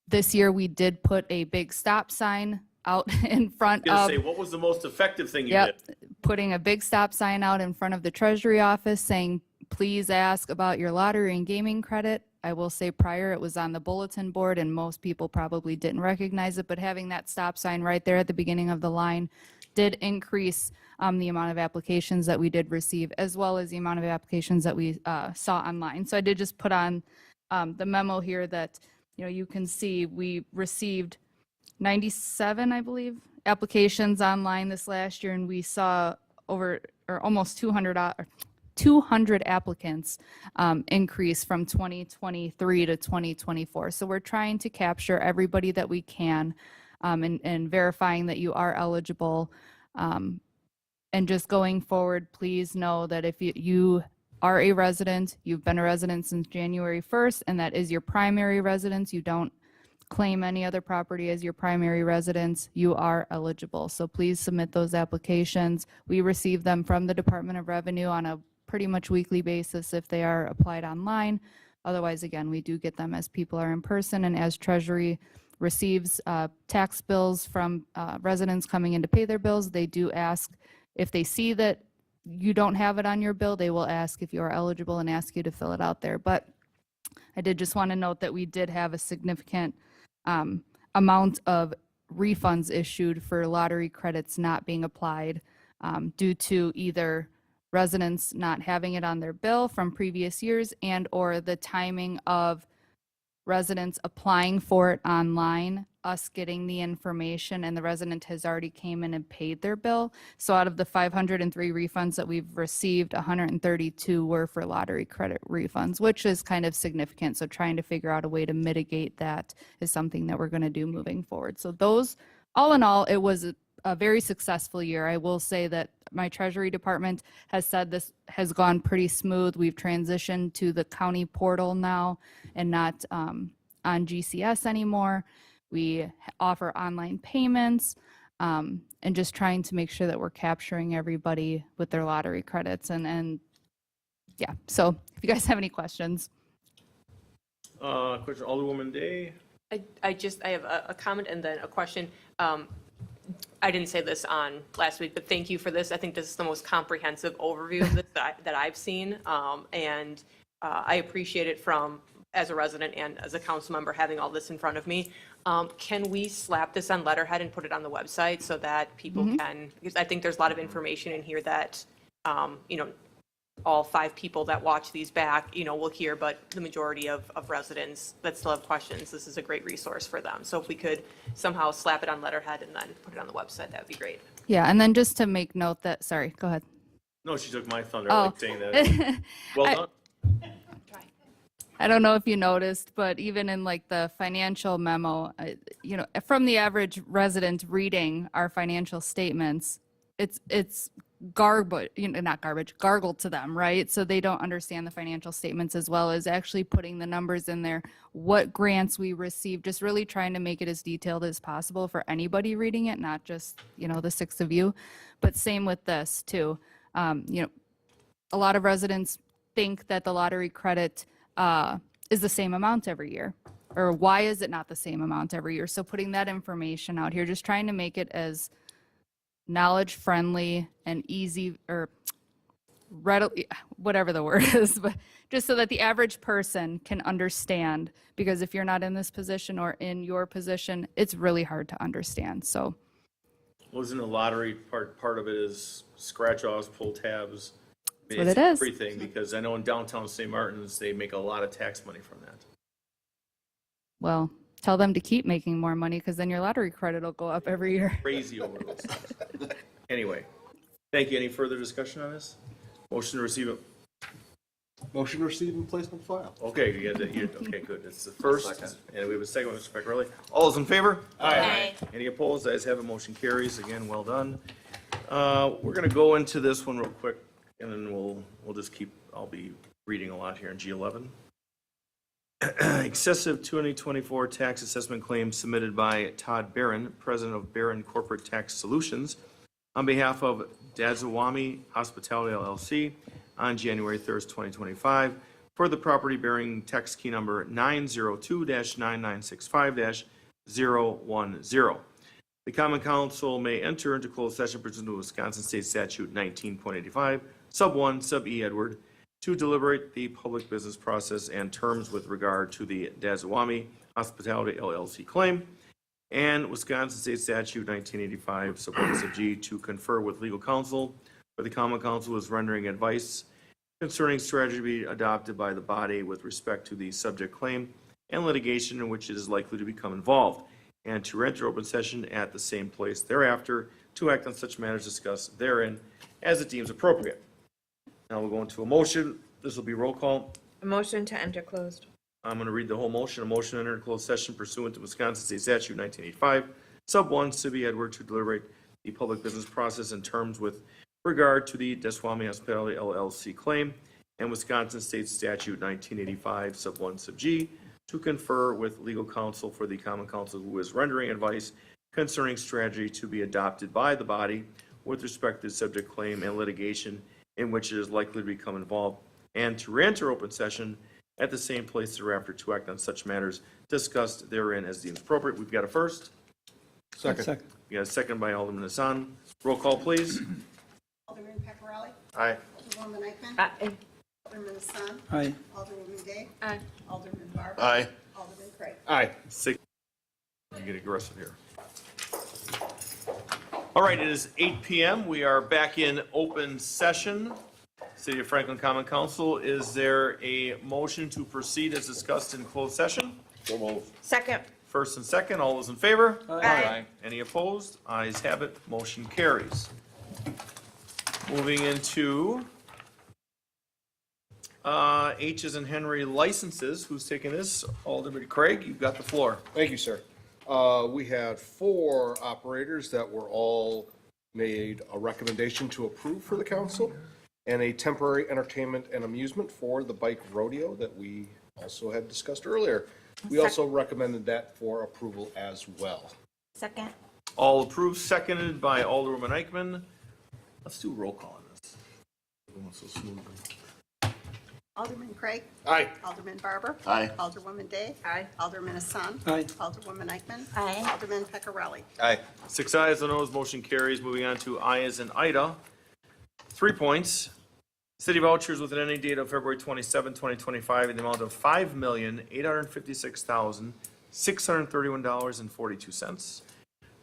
This year we did put a big stop sign out in front I was of. gonna say, what was the most effective thing you Yep, did? putting a big stop sign out in front of the Treasury office saying, please ask about your lottery and gaming credit. I will say prior it was on the bulletin board and most people probably didn't recognize it, but having that stop sign right there at the beginning of the line did increase the amount of applications that we did receive, as well as the amount of applications that we saw online. So I did just put on the memo here that, you can see we received 97, I believe, applications online this last year, and we saw almost 200 applicants increase from 2023 to 2024. So we're trying to capture everybody that we can and verifying that you are eligible. And just going forward, please know that if you are a resident, you've been a resident since January 1st, and that is your primary residence, you don't claim any other property as your primary residence, you are eligible. So please submit those applications. We receive them from the Department of Revenue on a pretty much weekly basis if they are applied online. Otherwise, again, we do get them as people are in person, and as Treasury receives tax bills from residents coming in to pay their bills, they do ask if they see that you don't have it on your bill, they will ask if you are eligible and ask you to fill it out there. But I did just want to note that we did have a significant amount of refunds issued for lottery credits not being applied due to either residents not having it on their bill from previous years and or the timing of residents applying for it online, us getting the information, and the resident has already came in and paid their bill. So out of the 503 refunds that we've received, 132 were for lottery credit refunds, which is kind of significant. So trying to figure out a way to mitigate that is something that we're going to do moving forward. So those, all in all, it was a very successful year. I will say that my Treasury Department has said this has gone pretty smooth. We've transitioned to the county portal now and not on GCS anymore. We offer online payments and just trying to make sure that we're capturing everybody with their lottery credits. And yeah, so if you guys have any questions. Question, Alderwoman Day? I have a comment and then a question. I didn't say this on last week, but thank you for this. I think this is the most comprehensive overview of this that I've seen. And I appreciate it as a resident and as a council member having all this in front of me. Can we slap this on letterhead and put it on the website so that people can, because I think there's a lot of information in here that, all 5 people that watch these back, will hear, but the majority of residents that still have questions, this is a great resource for them. So if we could somehow slap it on letterhead and then put it on the website, that would be great. Yeah, and then just to make note that, sorry, go ahead. No, she took my thunder, Oh. like saying that. Well done. I don't know if you noticed, but even in like the financial memo, from the average resident reading our financial statements, it's garbage, not garbage, gargled to them, right? So they don't understand the financial statements as well as actually putting the numbers in there, what grants we received, just really trying to make it as detailed as possible for anybody reading it, not just, the 6 of you. But same with this too. A lot of residents think that the lottery credit is the same amount every year, or why is it not the same amount every year? So putting that information out here, just trying to make it as knowledge friendly and easy, or readily, whatever the word is, but just so that the average person can understand, because if you're not in this position or in your position, it's really hard to understand. So Wasn't the lottery part of it is scratch offs, pull tabs? I mean, That's it's what it is. Everything, because I know in downtown St. Martin's, they make a lot of tax money from that. well, tell them to keep making more money, because then your lottery credit will go up every year. Crazy over those things. Anyway, thank you. Any further discussion on this? Motion to receive it. Motion to receive and placement file. Okay, you get it. Okay, good. It's the first, and we have a second, Mr. Pecorelli. All those in favor? Aye. Any opposed? Ayes have it. Motion carries. Again, well done. We're gonna go into this one real quick, and then we'll just keep, I'll be reading a lot here in G11. Excessive 2024 tax assessment claim submitted by Todd Barron, president of Barron Corporate Tax Solutions, on behalf of Dazawami Hospitality LLC on January 3rd, 2025, for the property bearing tax key number 902-9965-010. The Common Council may enter into closed session pursuant to Wisconsin State Statute 19.85, Sub 1, Sub E, Edward, to deliberate the public business process and terms with regard to the Dazawami Hospitality LLC claim, and Wisconsin State Statute 1985, Sub 1, Sub G, to confer with legal counsel, where the Common Council is rendering advice concerning strategy to be adopted by the body with respect to the subject claim and litigation in which it is likely to become involved, and to enter open session at the same place thereafter to act on such matters discussed therein as it deems appropriate. Now we'll go into a motion. This will be roll call. A motion to enter closed. I'm going to read the whole motion. A motion to enter closed session pursuant to Wisconsin State Statute 1985, Sub 1, Sub E, Edward, to deliberate the public business process and terms with regard to the Dazawami Hospitality LLC claim, and Wisconsin State Statute 1985, Sub 1, Sub G, to confer with legal counsel for the Common Council who is rendering advice concerning strategy to be adopted by the body with respect to the subject claim and litigation in which it is likely to become involved, and to re-enter open session at the same place thereafter to act on such matters discussed therein as deemed appropriate. We've got a first. Second. We got a second by Alderman Hassan. Roll call, please. Alderman Pecorelli? Aye. Alderwoman Eichman? Aye. Alderman Hassan? Aye. Alderwoman Day? Aye. Alderman Barber? Aye. Alderman Craig? Aye. Six. You get aggressive here. All right, it is 8 p.m. We are back in open session. City of Franklin Common Council, is there a motion to proceed as discussed in closed session? So moved. Second. First and second, all those in favor? Aye. Any opposed? Ayes have it, motion carries. Moving into H as in Henry licenses. Who's taking this? Alderman Craig, you've got the floor. Thank you, sir. We had 4 operators that were all made a recommendation to approve for the council, and a temporary entertainment and amusement for the bike rodeo that we also had discussed earlier. We also recommended that for approval as well. Second. All approved, seconded by Alderwoman Eichman. Let's do a roll call on this. We're going so smoothly. Alderman Craig? Aye. Alderman Barber? Aye. Alderwoman Day? Aye. Alderman Hassan? Aye. Alderwoman Eichman? Aye. Alderman Pecorelli? Aye. 6 ayes, no noes, motion carries. Moving on to I as in Ida. 3 points. City vouchers with an ending date of February 27, 2025 in the amount of $5,856,631.42.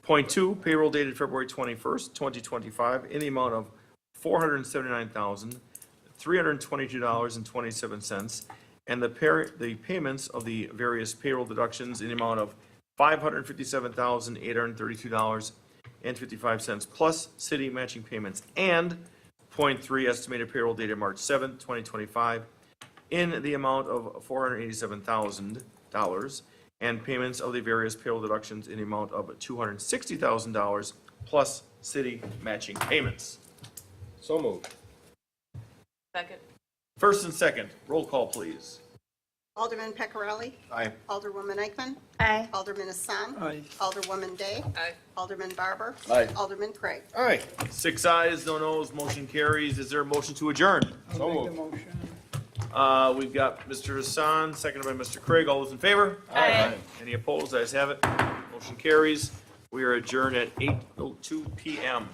Point 2, payroll dated February 21st, 2025 in the amount of $479,322.27, and the payments of the various payroll deductions in the amount of $557,832.55 plus city matching payments. And point 3, estimated payroll dated March 7th, 2025 in the amount of $487,000 and payments of the various payroll deductions in the amount of $260,000 plus city matching payments. So moved. Second. First and second, roll call, please. Alderman Pecorelli? Aye. Alderwoman Eichman? Aye. Alderman Hassan? Aye. Alderwoman Day? Aye. Alderman Barber? Aye. Alderman Craig? Aye. 6 ayes, no noes, motion carries. Is there a motion to adjourn? I'll make the motion. We've got Mr. Hassan, seconded by Mr. Craig. All those in favor? Aye. Any opposed? Ayes have it. Motion carries. We are adjourned at 8:02 p.m.